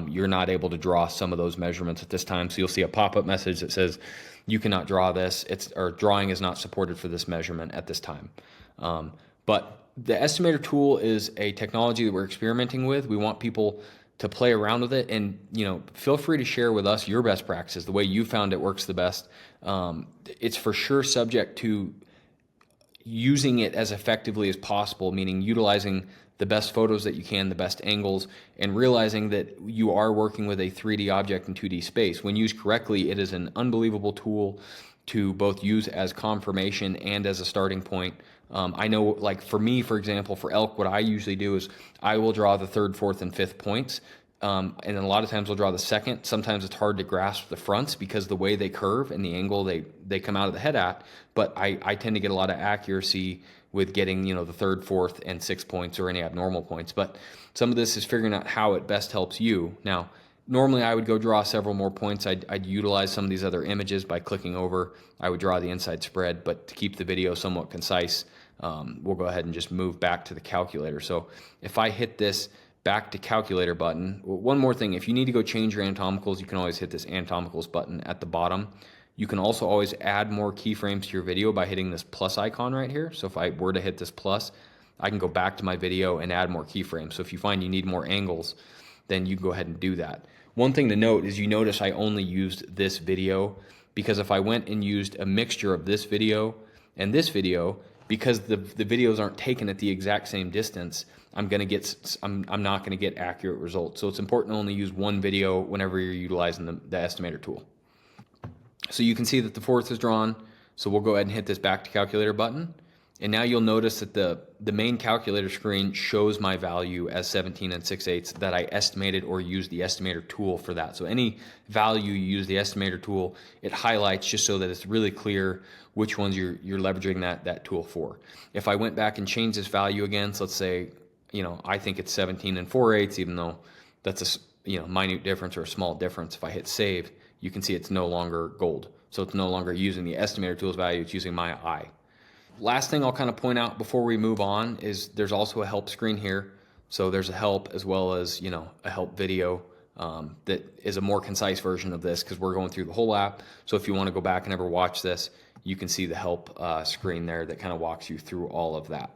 You're not able to draw some of those measurements at this time. So you'll see a pop-up message that says, you cannot draw this, or drawing is not supported for this measurement at this time. But the estimator tool is a technology that we're experimenting with. We want people to play around with it, and feel free to share with us your best practices, the way you found it works the best. It's for sure subject to using it as effectively as possible, meaning utilizing the best photos that you can, the best angles, and realizing that you are working with a 3D object in 2D space. When used correctly, it is an unbelievable tool to both use as confirmation and as a starting point. I know, like for me, for example, for elk, what I usually do is I will draw the 3rd, 4th, and 5th points. And then a lot of times I'll draw the 2nd. Sometimes it's hard to grasp the fronts because the way they curve and the angle they come out of the head at. But I tend to get a lot of accuracy with getting the 3rd, 4th, and 6th points or any abnormal points. But some of this is figuring out how it best helps you. Now, normally I would go draw several more points. I'd utilize some of these other images by clicking over. I would draw the inside spread, but to keep the video somewhat concise, we'll go ahead and just move back to the calculator. So if I hit this back to calculator button, one more thing, if you need to go change your anatomicals, you can always hit this anatomicals button at the bottom. You can also always add more keyframes to your video by hitting this plus icon right here. So if I were to hit this plus, I can go back to my video and add more keyframes. So if you find you need more angles, then you can go ahead and do that. One thing to note is you notice I only used this video, because if I went and used a mixture of this video and this video, because the videos aren't taken at the exact same distance, I'm not gonna get accurate results. So it's important to only use one video whenever you're utilizing the estimator tool. So you can see that the fourth is drawn. So we'll go ahead and hit this back to calculator button. And now you'll notice that the main calculator screen shows my value as 17 6/8 that I estimated or used the estimator tool for that. So any value you use the estimator tool, it highlights just so that it's really clear which ones you're leveraging that tool for. If I went back and changed this value again, so let's say, I think it's 17 4/8, even though that's a minute difference or a small difference. If I hit save, you can see it's no longer gold. So it's no longer using the estimator tool's value, it's using my eye. Last thing I'll kind of point out before we move on is there's also a help screen here. So there's a help as well as, a help video that is a more concise version of this, because we're going through the whole app. So if you want to go back and ever watch this, you can see the help screen there that kind of walks you through all of that.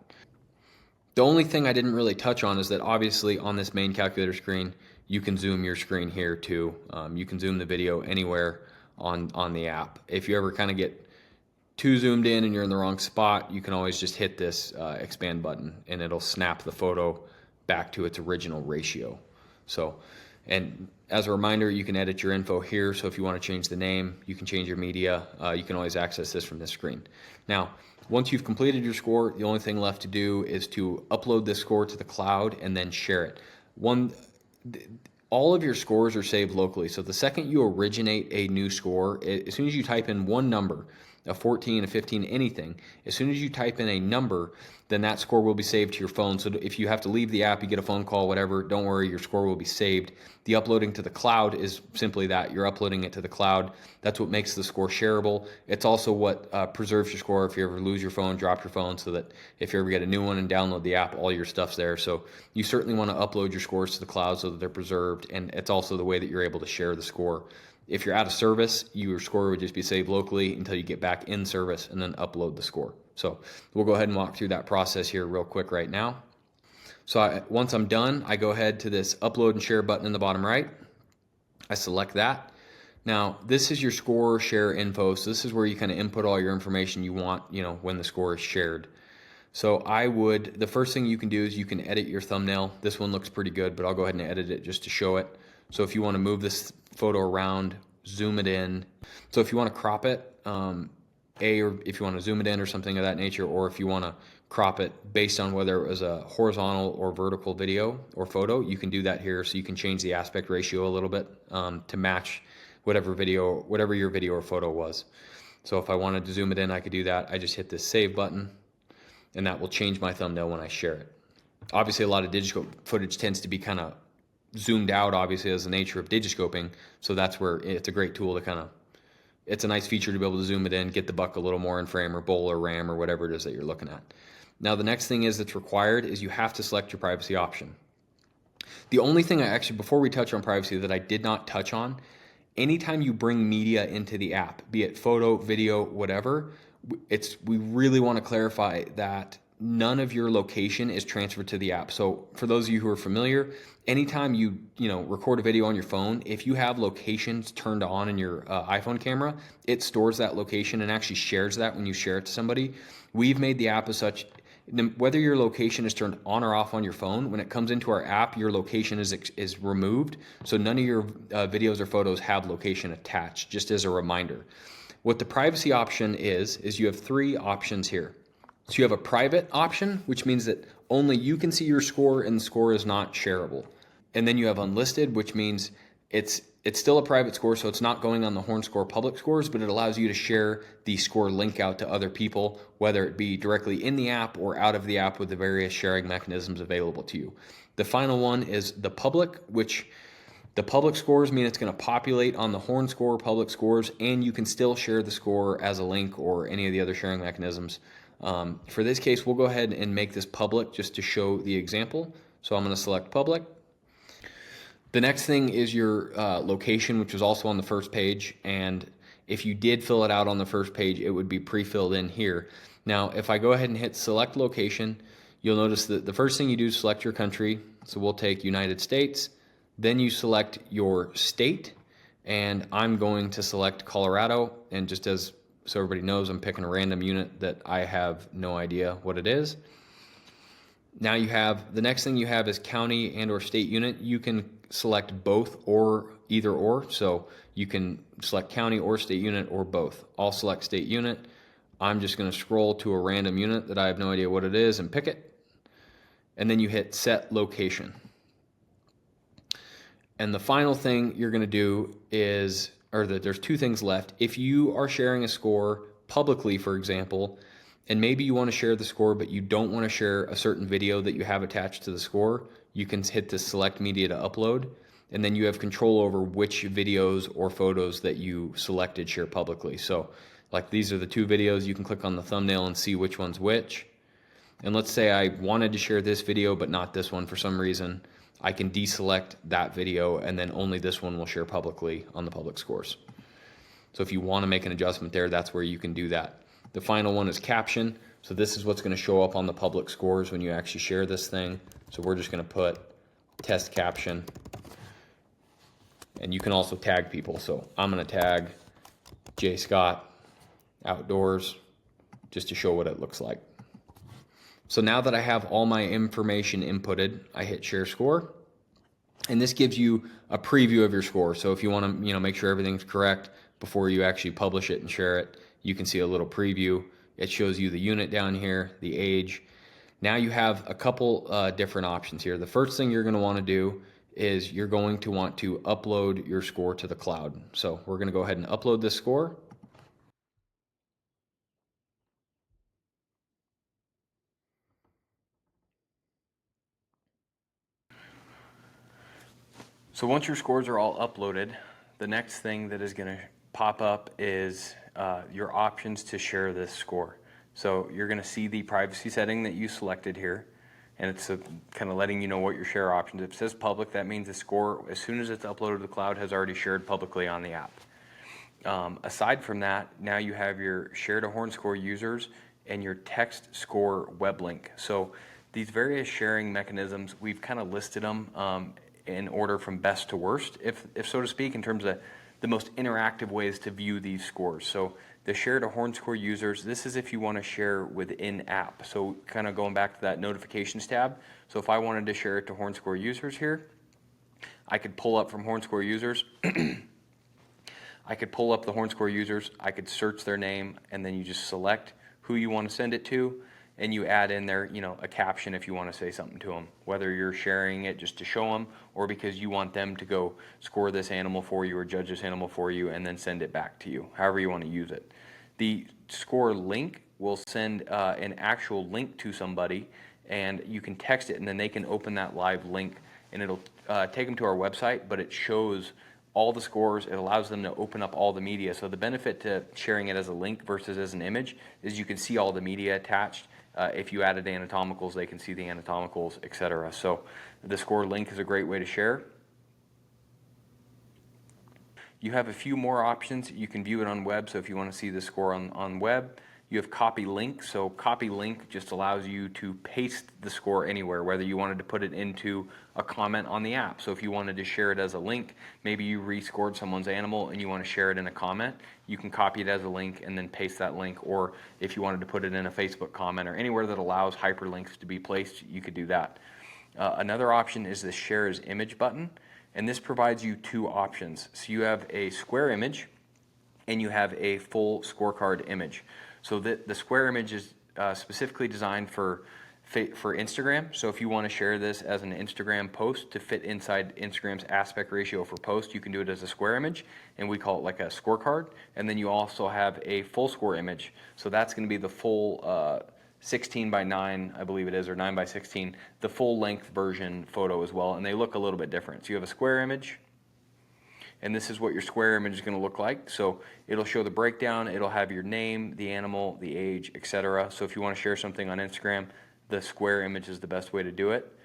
The only thing I didn't really touch on is that obviously on this main calculator screen, you can zoom your screen here too. You can zoom the video anywhere on the app. If you ever kind of get too zoomed in and you're in the wrong spot, you can always just hit this expand button and it'll snap the photo back to its original ratio. So, and as a reminder, you can edit your info here. So if you want to change the name, you can change your media. You can always access this from this screen. Now, once you've completed your score, the only thing left to do is to upload this score to the cloud and then share it. All of your scores are saved locally. So the second you originate a new score, as soon as you type in one number, a 14, a 15, anything, as soon as you type in a number, then that score will be saved to your phone. So if you have to leave the app, you get a phone call, whatever, don't worry, your score will be saved. The uploading to the cloud is simply that. You're uploading it to the cloud. That's what makes the score shareable. It's also what preserves your score if you ever lose your phone, drop your phone, so that if you ever get a new one and download the app, all your stuff's there. So you certainly want to upload your scores to the cloud so that they're preserved, and it's also the way that you're able to share the score. If you're out of service, your score would just be saved locally until you get back in service and then upload the score. So we'll go ahead and walk through that process here real quick right now. So once I'm done, I go ahead to this upload and share button in the bottom right. I select that. Now, this is your score share info. So this is where you kind of input all your information you want, when the score is shared. So the first thing you can do is you can edit your thumbnail. This one looks pretty good, but I'll go ahead and edit it just to show it. So if you want to move this photo around, zoom it in. So if you want to crop it, or if you want to zoom it in or something of that nature, or if you want to crop it based on whether it was a horizontal or vertical video or photo, you can do that here. So you can change the aspect ratio a little bit to match whatever your video or photo was. So if I wanted to zoom it in, I could do that. I just hit this save button, and that will change my thumbnail when I share it. Obviously, a lot of digital footage tends to be kind of zoomed out, obviously, as the nature of digiscoping. So that's where it's a great tool to it's a nice feature to be able to zoom it in, get the buck a little more in frame, or bowl or ram or whatever it is that you're looking at. Now, the next thing that's required is you have to select your privacy option. The only thing before we touch on privacy, that I did not touch on, anytime you bring media into the app, be it photo, video, whatever, we really want to clarify that none of your location is transferred to the app. So for those of you who are familiar, anytime you record a video on your phone, if you have locations turned on in your iPhone camera, it stores that location and actually shares that when you share it to somebody. We've made the app as such, whether your location is turned on or off on your phone, when it comes into our app, your location is removed. So none of your videos or photos have location attached, just as a reminder. What the privacy option is you have three options here. So you have a private option, which means that only you can see your score and the score is not shareable. And then you have unlisted, which means it's still a private score, so it's not going on the HornScore public scores, but it allows you to share the score link out to other people, whether it be directly in the app or out of the app with the various sharing mechanisms available to you. The final one is the public, which the public scores mean it's going to populate on the HornScore public scores, and you can still share the score as a link or any of the other sharing mechanisms. For this case, we'll go ahead and make this public just to show the example. So I'm going to select public. The next thing is your location, which is also on the first page, and If you did fill it out on the first page, it would be pre-filled in here. Now, if I go ahead and hit select location, you'll notice that the first thing you do is select your country. So we'll take United States. Then you select your state, and I'm going to select Colorado. And just as so everybody knows, I'm picking a random unit that I have no idea what it is. Now you have, the next thing you have is county and or state unit. You can select both or either or. So you can select county or state unit or both. I'll select state unit. I'm just going to scroll to a random unit that I have no idea what it is and pick it. And then you hit set location. And the final thing you're going to do is, there's two things left. If you are sharing a score publicly, for example, and maybe you want to share the score, but you don't want to share a certain video that you have attached to the score, you can hit the select media to upload, and then you have control over which videos or photos that you selected share publicly. So like these are the two videos, you can click on the thumbnail and see which one's which. And let's say I wanted to share this video, but not this one for some reason. I can deselect that video, and then only this one will share publicly on the public scores. So if you want to make an adjustment there, that's where you can do that. The final one is caption. So this is what's going to show up on the public scores when you actually share this thing. So we're just going to put test caption. And you can also tag people. So I'm going to tag Jay Scott Outdoors just to show what it looks like. So now that I have all my information inputted, I hit share score. And this gives you a preview of your score. So if you want to, make sure everything's correct before you actually publish it and share it, you can see a little preview. It shows you the unit down here, the age. Now you have a couple different options here. The first thing you're going to want to do is you're going to want to upload your score to the cloud. So we're going to go ahead and upload this score. So once your scores are all uploaded, the next thing that is going to pop up is your options to share this score. So you're going to see the privacy setting that you selected here, and it's kind of letting you know what your share options. If it says public, that means the score, as soon as it's uploaded to the cloud, has already shared publicly on the app. Aside from that, now you have your share to HornScore users and your text score web link. So these various sharing mechanisms, we've kind of listed them in order from best to worst, if so to speak, in terms of the most interactive ways to view these scores. So the share to HornScore users, this is if you want to share within app. So kind of going back to that notifications tab. So if I wanted to share it to HornScore users here, I could pull up from HornScore users. I could pull up the HornScore users, I could search their name, and then you just select who you want to send it to, and you add in there, a caption if you want to say something to them, whether you're sharing it just to show them or because you want them to go score this animal for you or judge this animal for you and then send it back to you, however you want to use it. The score link will send an actual link to somebody, and you can text it, and then they can open that live link, and it'll take them to our website, but it shows all the scores. It allows them to open up all the media. So the benefit to sharing it as a link versus as an image is you can see all the media attached. If you added anatomicals, they can see the anatomicals, etc. So the score link is a great way to share. You have a few more options. You can view it on web. So if you want to see the score on web, you have copy link. So copy link just allows you to paste the score anywhere, whether you wanted to put it into a comment on the app. So if you wanted to share it as a link, maybe you rescored someone's animal and you want to share it in a comment, you can copy it as a link and then paste that link. Or if you wanted to put it in a Facebook comment or anywhere that allows hyperlinks to be placed, you could do that. Another option is the share as image button, and this provides you two options. So you have a square image and you have a full scorecard image. So the square image is specifically designed for Instagram. So if you want to share this as an Instagram post to fit inside Instagram's aspect ratio for post, you can do it as a square image, and we call it like a scorecard. And then you also have a full score image. So that's going to be the full 16 by 9, I believe it is, or 9 by 16, the full length version photo as well. And they look a little bit different. So you have a square image, and this is what your square image is going to look like. So it'll show the breakdown, it'll have your name, the animal, the age, etc. So if you want to share something on Instagram, the square image is the best way to do it.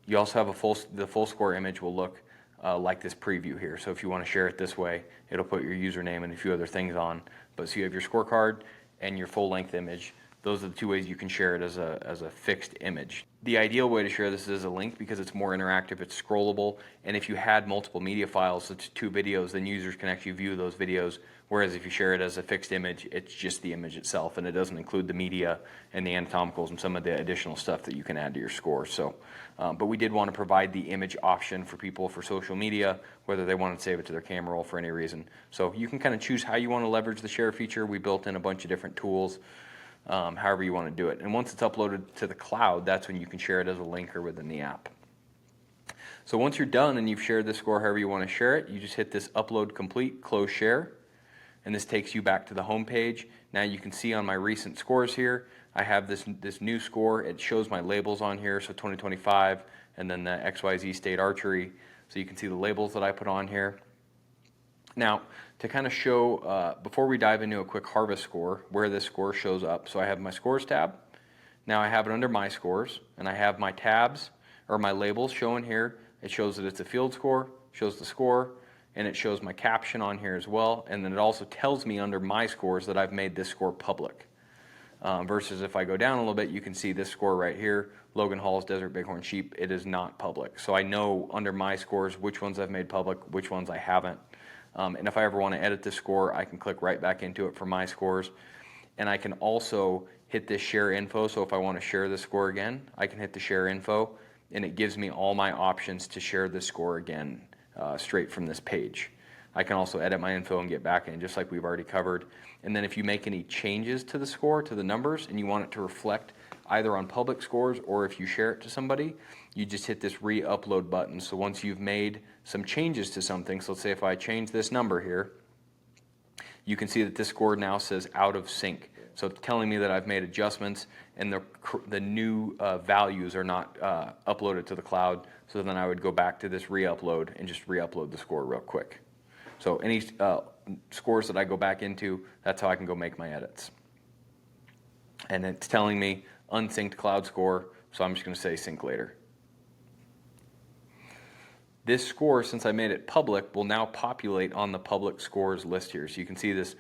You also have the full score image will look like this preview here. So if you want to share it this way, it'll put your username and a few other things on. But so you have your scorecard and your full length image. Those are the two ways you can share it as a fixed image. The ideal way to share this is a link because it's more interactive, it's scrollable, and if you had multiple media files, it's 2 videos, then users can actually view those videos, whereas if you share it as a fixed image, it's just the image itself, and it doesn't include the media and the anatomicals and some of the additional stuff that you can add to your score. So, but we did want to provide the image option for people for social media, whether they want to save it to their camera roll for any reason. So you can kind of choose how you want to leverage the share feature. We built in a bunch of different tools. However you want to do it. And once it's uploaded to the cloud, that's when you can share it as a link or within the app. So once you're done and you've shared the score however you want to share it, you just hit this upload complete, close share, and this takes you back to the home page. Now you can see on my recent scores here, I have this new score. It shows my labels on here, so 2025, and then the XYZ State Archery. So you can see the labels that I put on here. Now, to kind of show, before we dive into a quick harvest score, where this score shows up. So I have my scores tab. Now I have it under my scores, and I have my tabs, or my labels showing here. It shows that it's a field score, shows the score, and it shows my caption on here as well. And then it also tells me under my scores that I've made this score public. Versus if I go down a little bit, you can see this score right here, Logan Hall's Desert Bighorn Sheep. It is not public. So I know under my scores which ones I've made public, which ones I haven't. And if I ever want to edit this score, I can click right back into it for my scores. And I can also hit this share info. So if I want to share this score again, I can hit the share info, and it gives me all my options to share this score again straight from this page. I can also edit my info and get back in, just like we've already covered. And then if you make any changes to the score, to the numbers, and you want it to reflect either on public scores or if you share it to somebody, you just hit this re-upload button. So once you've made some changes to something, so let's say if I change this number here, you can see that this score now says out of sync. So it's telling me that I've made adjustments and the new values are not uploaded to the cloud. So then I would go back to this re-upload and just re-upload the score real quick. So any scores that I go back into, that's how I can go make my edits. And it's telling me unsynced cloud score, so I'm just going to say sync later. This score, since I made it public, will now populate on the public scores list here. So you can see this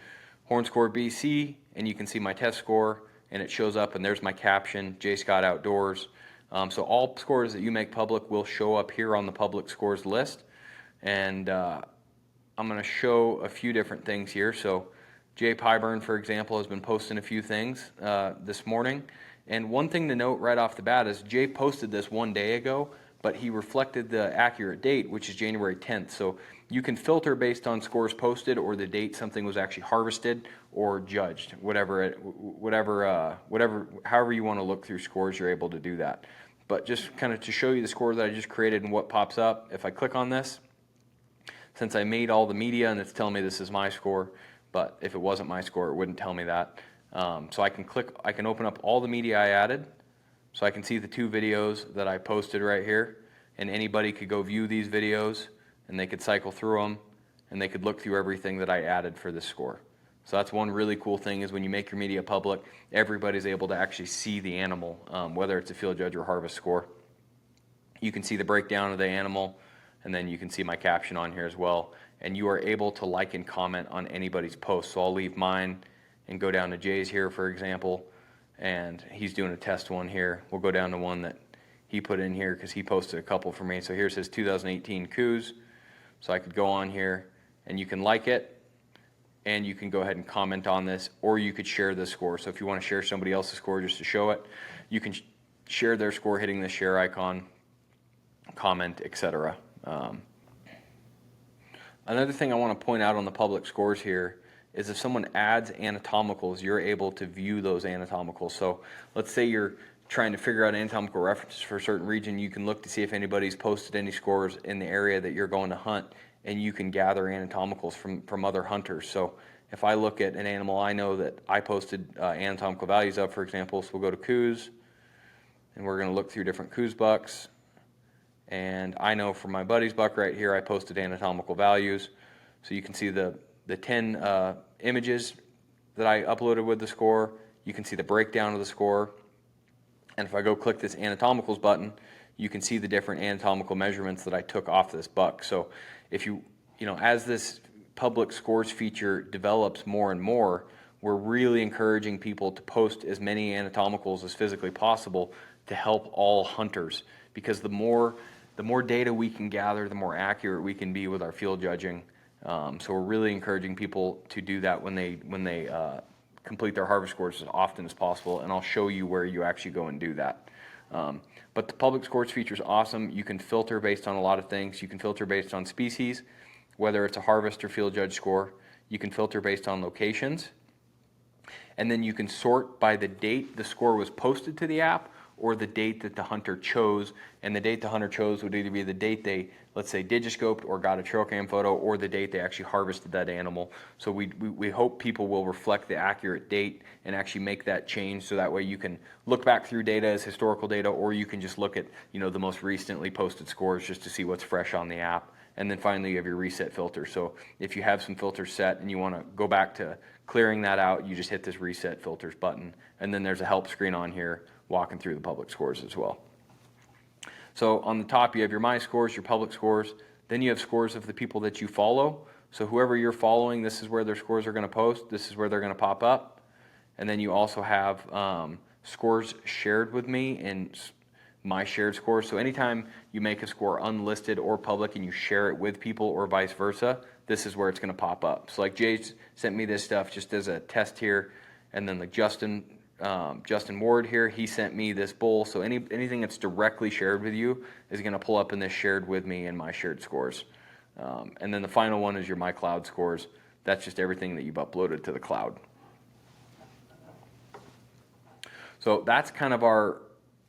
HornScore BC, and you can see my test score, and it shows up, and there's my caption, J. Scott Outdoors. So all scores that you make public will show up here on the public scores list. And I'm going to show a few different things here. So Jay Pyburn, for example, has been posting a few things this morning. And one thing to note right off the bat is Jay posted this one day ago, but he reflected the accurate date, which is January 10th. So you can filter based on scores posted or the date something was actually harvested or judged, however you want to look through scores, you're able to do that. But just kind of to show you the score that I just created and what pops up, if I click on this, since I made all the media and it's telling me this is my score, but if it wasn't my score, it wouldn't tell me that. So I can open up all the media I added. So I can see the 2 videos that I posted right here, and anybody could go view these videos and they could cycle through them and they could look through everything that I added for this score. So that's one really cool thing is when you make your media public, everybody's able to actually see the animal, whether it's a field judge or harvest score. You can see the breakdown of the animal, and then you can see my caption on here as well. And you are able to like and comment on anybody's post. So I'll leave mine and go down to Jay's here, for example, and he's doing a test one here. We'll go down to one that he put in here because he posted a couple for me. So here's his 2018 coups. So I could go on here and you can like it, and you can go ahead and comment on this, or you could share this score. So if you want to share somebody else's score just to show it, you can share their score hitting the share icon, comment, etc. Another thing I want to point out on the public scores here is if someone adds anatomicals, you're able to view those anatomicals. So let's say you're trying to figure out anatomical references for a certain region, you can look to see if anybody's posted any scores in the area that you're going to hunt, and you can gather anatomicals from other hunters. So if I look at an animal I know that I posted anatomical values of, for example, so we'll go to coos, and we're going to look through different coos bucks. And I know for my buddy's buck right here, I posted anatomical values. So you can see the 10 images that I uploaded with the score. You can see the breakdown of the score. And if I go click this anatomicals button, you can see the different anatomical measurements that I took off this buck. So if as this public scores feature develops more and more, we're really encouraging people to post as many anatomicals as physically possible to help all hunters, because the more data we can gather, the more accurate we can be with our field judging. So we're really encouraging people to do that when they complete their harvest scores as often as possible, and I'll show you where you actually go and do that. But the public scores feature is awesome. You can filter based on a lot of things. You can filter based on species, whether it's a harvest or field judge score. You can filter based on locations. And then you can sort by the date the score was posted to the app or the date that the hunter chose. And the date the hunter chose would either be the date they, let's say, digiscoped or got a trail cam photo, or the date they actually harvested that animal. So we hope people will reflect the accurate date and actually make that change, so that way you can look back through data as historical data, or you can just look at the most recently posted scores just to see what's fresh on the app. And then finally you have your reset filter. So if you have some filters set and you want to go back to clearing that out, you just hit this reset filters button, and then there's a help screen on here walking through the public scores as well. So on the top you have your my scores, your public scores, then you have scores of the people that you follow. So whoever you're following, this is where their scores are going to post, this is where they're going to pop up. And then you also have scores shared with me and my shared scores. So anytime you make a score unlisted or public and you share it with people or vice versa, this is where it's going to pop up. So like Jay sent me this stuff just as a test here, and then like Justin Ward here, he sent me this bull. So anything that's directly shared with you is going to pull up in this shared with me and my shared scores. And then the final one is your my cloud scores. That's just everything that you've uploaded to the cloud. So that's kind of our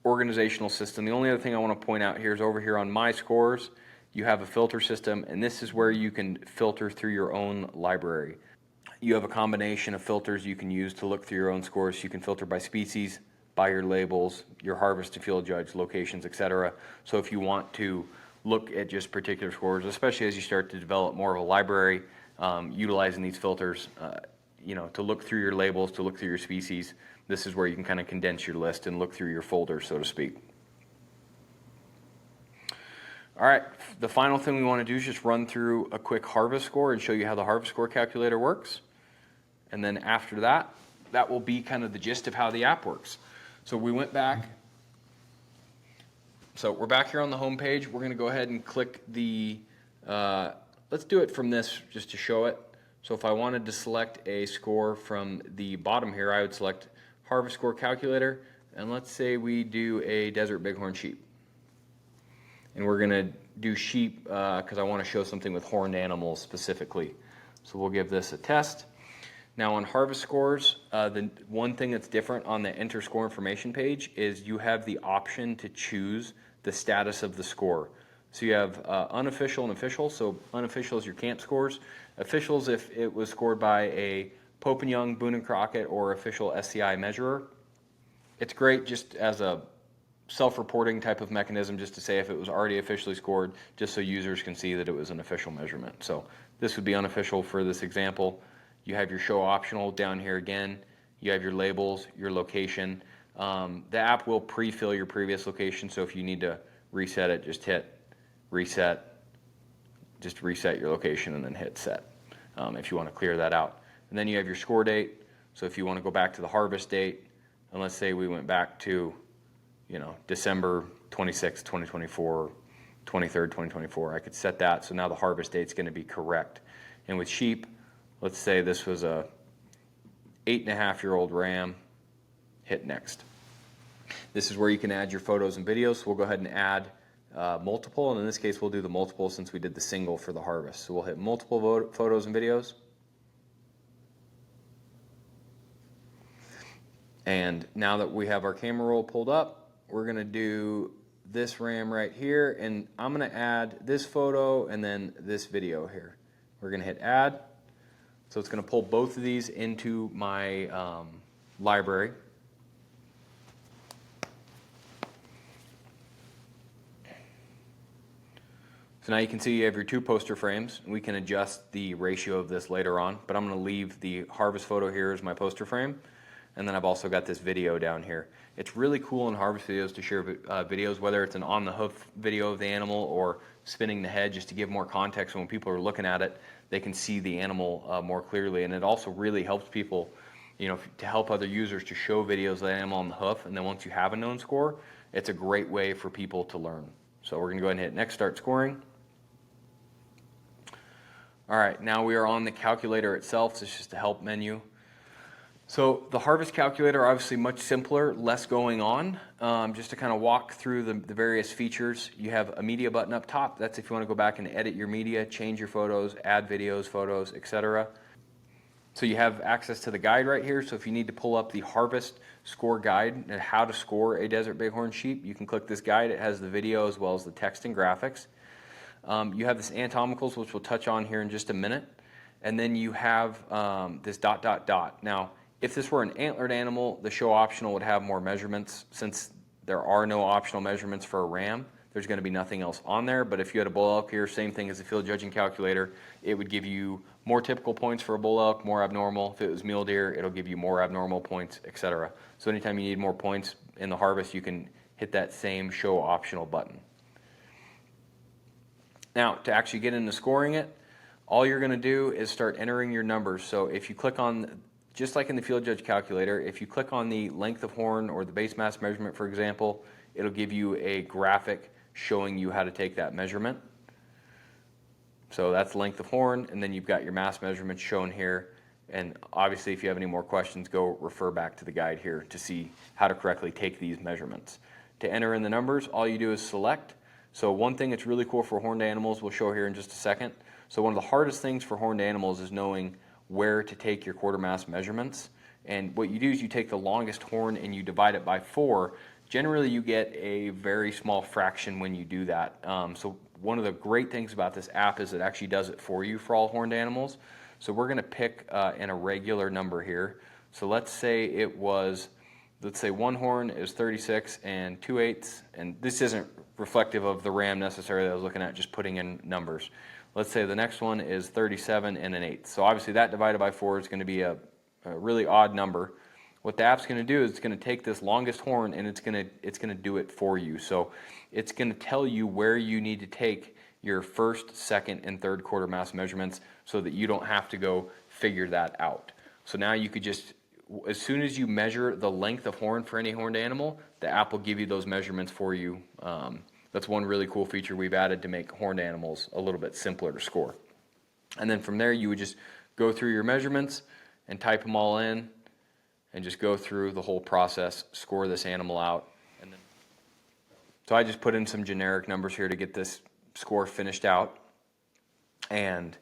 organizational system. The only other thing I want to point out here is over here on my scores, you have a filter system, and this is where you can filter through your own library. You have a combination of filters you can use to look through your own scores. You can filter by species, by your labels, your harvest to field judge, locations, etc. So if you want to look at just particular scores, especially as you start to develop more of a library, utilizing these filters, to look through your labels, to look through your species, this is where you can kind of condense your list and look through your folder, so to speak. All right, the final thing we want to do is just run through a quick harvest score and show you how the harvest score calculator works. And then after that, that will be kind of the gist of how the app works. So we went back. So we're back here on the home page. We're going to go ahead and click the, let's do it from this just to show it. So if I wanted to select a score from the bottom here, I would select harvest score calculator, and let's say we do a desert bighorn sheep. And we're going to do sheep because I want to show something with horned animals specifically. So we'll give this a test. Now on harvest scores, the one thing that's different on the enter score information page is you have the option to choose the status of the score. So you have unofficial and official. So unofficial is your camp scores. Officials if it was scored by a Pope and Young, Boone and Crockett, or official SCI measurer. It's great just as a self-reporting type of mechanism, just to say if it was already officially scored, just so users can see that it was an official measurement. So this would be unofficial for this example. You have your show optional down here again. You have your labels, your location. The app will pre-fill your previous location, so if you need to reset it, just hit reset, just reset your location and then hit set if you want to clear that out. And then you have your score date. So if you want to go back to the harvest date, and let's say we went back to, December 26, 2024, 23rd, 2024, I could set that. So now the harvest date's going to be correct. And with sheep, let's say this was a 8.5-year-old ram, hit next. This is where you can add your photos and videos. So we'll go ahead and add multiple, and in this case we'll do the multiple since we did the single for the harvest. So we'll hit multiple photos and videos. And now that we have our camera roll pulled up, we're going to do this ram right here, and I'm going to add this photo and then this video here. We're going to hit add. So it's going to pull both of these into my library. So now you can see you have your two poster frames. We can adjust the ratio of this later on, but I'm going to leave the harvest photo here as my poster frame. and then I've also got this video down here. It's really cool in harvest videos to share videos, whether it's an on the hoof video of the animal or spinning the head, just to give more context. When people are looking at it, they can see the animal more clearly, and it also really helps people, you know, to help other users to show videos of the animal on the hoof. And then once you have a known score, it's a great way for people to learn. So we're going to go ahead and hit next, start scoring. All right, now we are on the calculator itself. It's just a help menu. So the harvest calculator, obviously much simpler, less going on. Just to kind of walk through the various features, you have a media button up top. That's if you want to go back and edit your media, change your photos, add videos, photos, etc. So you have access to the guide right here. So if you need to pull up the harvest score guide and how to score a desert bighorn sheep, you can click this guide. It has the video as well as the text and graphics. You have this Anatomicals, which we'll touch on here in just a minute. And then you have this ... Now, if this were an antlered animal, the show optional would have more measurements. Since there are no optional measurements for a ram, there's going to be nothing else on there. But if you had a bull elk here, same thing as the field judging calculator, it would give you more typical points for a bull elk, more abnormal. If it was mule deer, it'll give you more abnormal points, etc. So anytime you need more points in the harvest, you can hit that same show optional button. Now, to actually get into scoring it, all you're going to do is start entering your numbers. So if you click on, just like in the field judge calculator, if you click on the length of horn or the base mass measurement, for example, it'll give you a graphic showing you how to take that measurement. So that's length of horn, and then you've got your mass measurements shown here. And obviously, if you have any more questions, go refer back to the guide here to see how to correctly take these measurements. To enter in the numbers, all you do is select. So one thing that's really cool for horned animals, we'll show here in just a second. So one of the hardest things for horned animals is knowing where to take your quarter mass measurements. And what you do is you take the longest horn and you divide it by 4. Generally, you get a very small fraction when you do that. So one of the great things about this app is it actually does it for you for all horned animals. So we're going to pick an irregular number here. So let's say it was, let's say one horn is 36 and 2/8, and this isn't reflective of the ram necessarily that I was looking at, just putting in numbers. Let's say the next one is 37 and 1/8. So obviously that divided by 4 is going to be a really odd number. What the app's going to do is it's going to take this longest horn and it's going to do it for you. So it's going to tell you where you need to take your first, second, and third quarter mass measurements so that you don't have to go figure that out. So now you could just, as soon as you measure the length of horn for any horned animal, the app will give you those measurements for you. That's one really cool feature we've added to make horned animals a little bit simpler to score. And then from there, you would just go through your measurements and type them all in and just go through the whole process, score this animal out. And then, so I just put in some generic numbers here to get this score finished out. And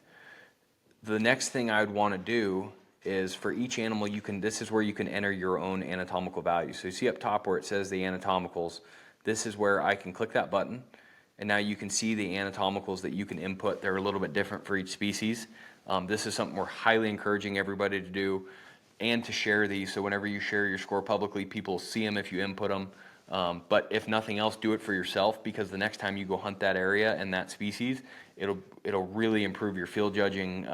the next thing I would want to do is for each animal, this is where you can enter your own anatomical value. So you see up top where it says the anatomicals, this is where I can click that button, and now you can see the anatomicals that you can input. They're a little bit different for each species. This is something we're highly encouraging everybody to do and to share these. So whenever you share your score publicly, people see them if you input them. But if nothing else, do it for yourself, because the next time you go hunt that area and that species, it'll really improve your field judging.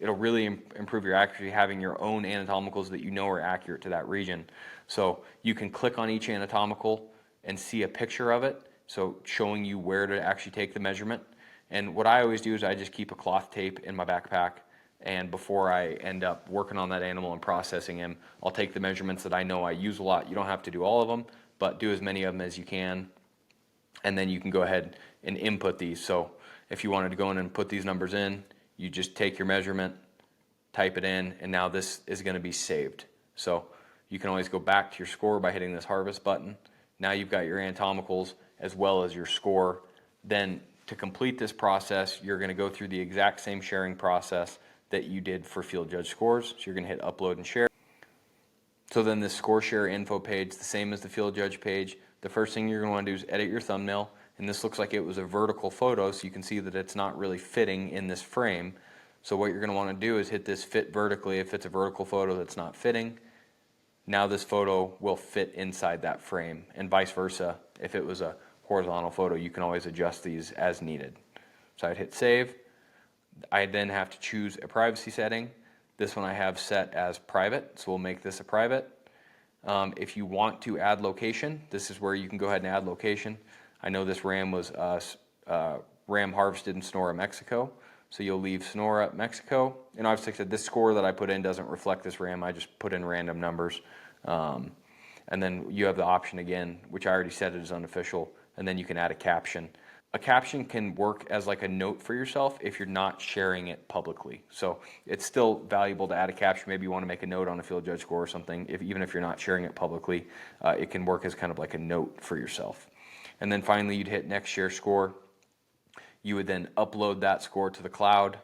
It'll really improve your accuracy, having your own anatomicals that you know are accurate to that region. So you can click on each anatomical and see a picture of it, so showing you where to actually take the measurement. And what I always do is I just keep a cloth tape in my backpack, and before I end up working on that animal and processing him, I'll take the measurements that I know I use a lot. You don't have to do all of them, but do as many of them as you can, and then you can go ahead and input these. So if you wanted to go in and put these numbers in, you just take your measurement, type it in, and now this is going to be saved. So you can always go back to your score by hitting this harvest button. Now you've got your anatomicals as well as your score. Then to complete this process, you're going to go through the exact same sharing process that you did for field judge scores. So you're going to hit upload and share. So then this score share info page, the same as the field judge page. The first thing you're going to want to do is edit your thumbnail. And this looks like it was a vertical photo, so you can see that it's not really fitting in this frame. So what you're going to want to do is hit this fit vertically if it's a vertical photo that's not fitting. Now this photo will fit inside that frame, and vice versa. If it was a horizontal photo, you can always adjust these as needed. So I'd hit save. I then have to choose a privacy setting. This one I have set as private, so we'll make this a private. If you want to add location, this is where you can go ahead and add location. I know this ram was ram harvested in Sonora, Mexico. So you'll leave Sonora, Mexico. And obviously, like I said, this score that I put in doesn't reflect this ram. I just put in random numbers. And then you have the option again, which I already said it is unofficial. And then you can add a caption. A caption can work as like a note for yourself if you're not sharing it publicly. So it's still valuable to add a caption. Maybe you want to make a note on a field judge score or something. Even if you're not sharing it publicly, it can work as kind of like a note for yourself. And then finally, you'd hit next share score. You would then upload that score to the cloud.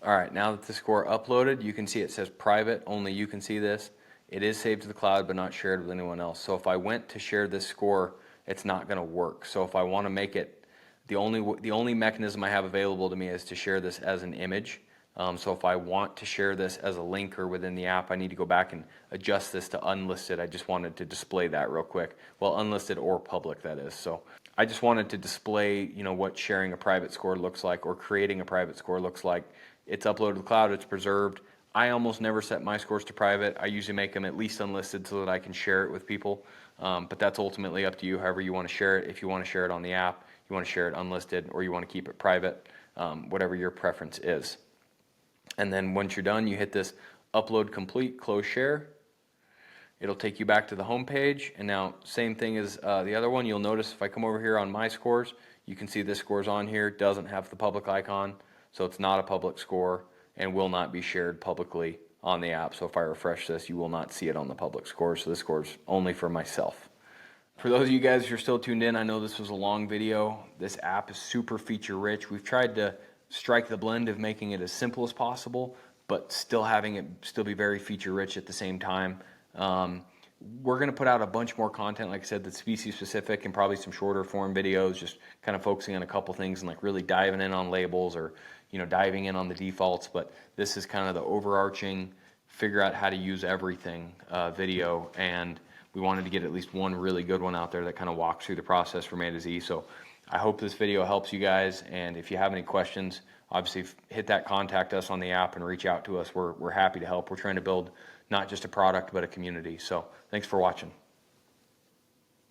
All right, now that the score uploaded, you can see it says private, only you can see this. It is saved to the cloud but not shared with anyone else. So if I went to share this score, it's not going to work. So if I want to make it, the only mechanism I have available to me is to share this as an image. So if I want to share this as a link or within the app, I need to go back and adjust this to unlisted. I just wanted to display that real quick. Well, unlisted or public, that is. So I just wanted to display, what sharing a private score looks like or creating a private score looks like. It's uploaded to the cloud, it's preserved. I almost never set my scores to private. I usually make them at least unlisted so that I can share it with people. But that's ultimately up to you, however you want to share it. If you want to share it on the app, you want to share it unlisted, or you want to keep it private, whatever your preference is. And then once you're done, you hit this upload complete, close share. It'll take you back to the home page. And now, same thing as the other one. You'll notice if I come over here on my scores, you can see this score's on here. Doesn't have the public icon, so it's not a public score and will not be shared publicly on the app. So if I refresh this, you will not see it on the public score. So this score is only for myself. For those of you guys who are still tuned in, I know this was a long video. This app is super feature rich. We've tried to strike the blend of making it as simple as possible, but still having it still be very feature rich at the same time. We're going to put out a bunch more content, like I said, that's species specific, and probably some shorter form videos, just kind of focusing on a couple things and like really diving in on labels or diving in on the defaults. But this is kind of the overarching figure out how to use everything video, and we wanted to get at least one really good one out there that kind of walks through the process from A to Z. So I hope this video helps you guys, and if you have any questions, obviously hit that contact us on the app and reach out to us. We're happy to help. We're trying to build not just a product but a community. So thanks for watching.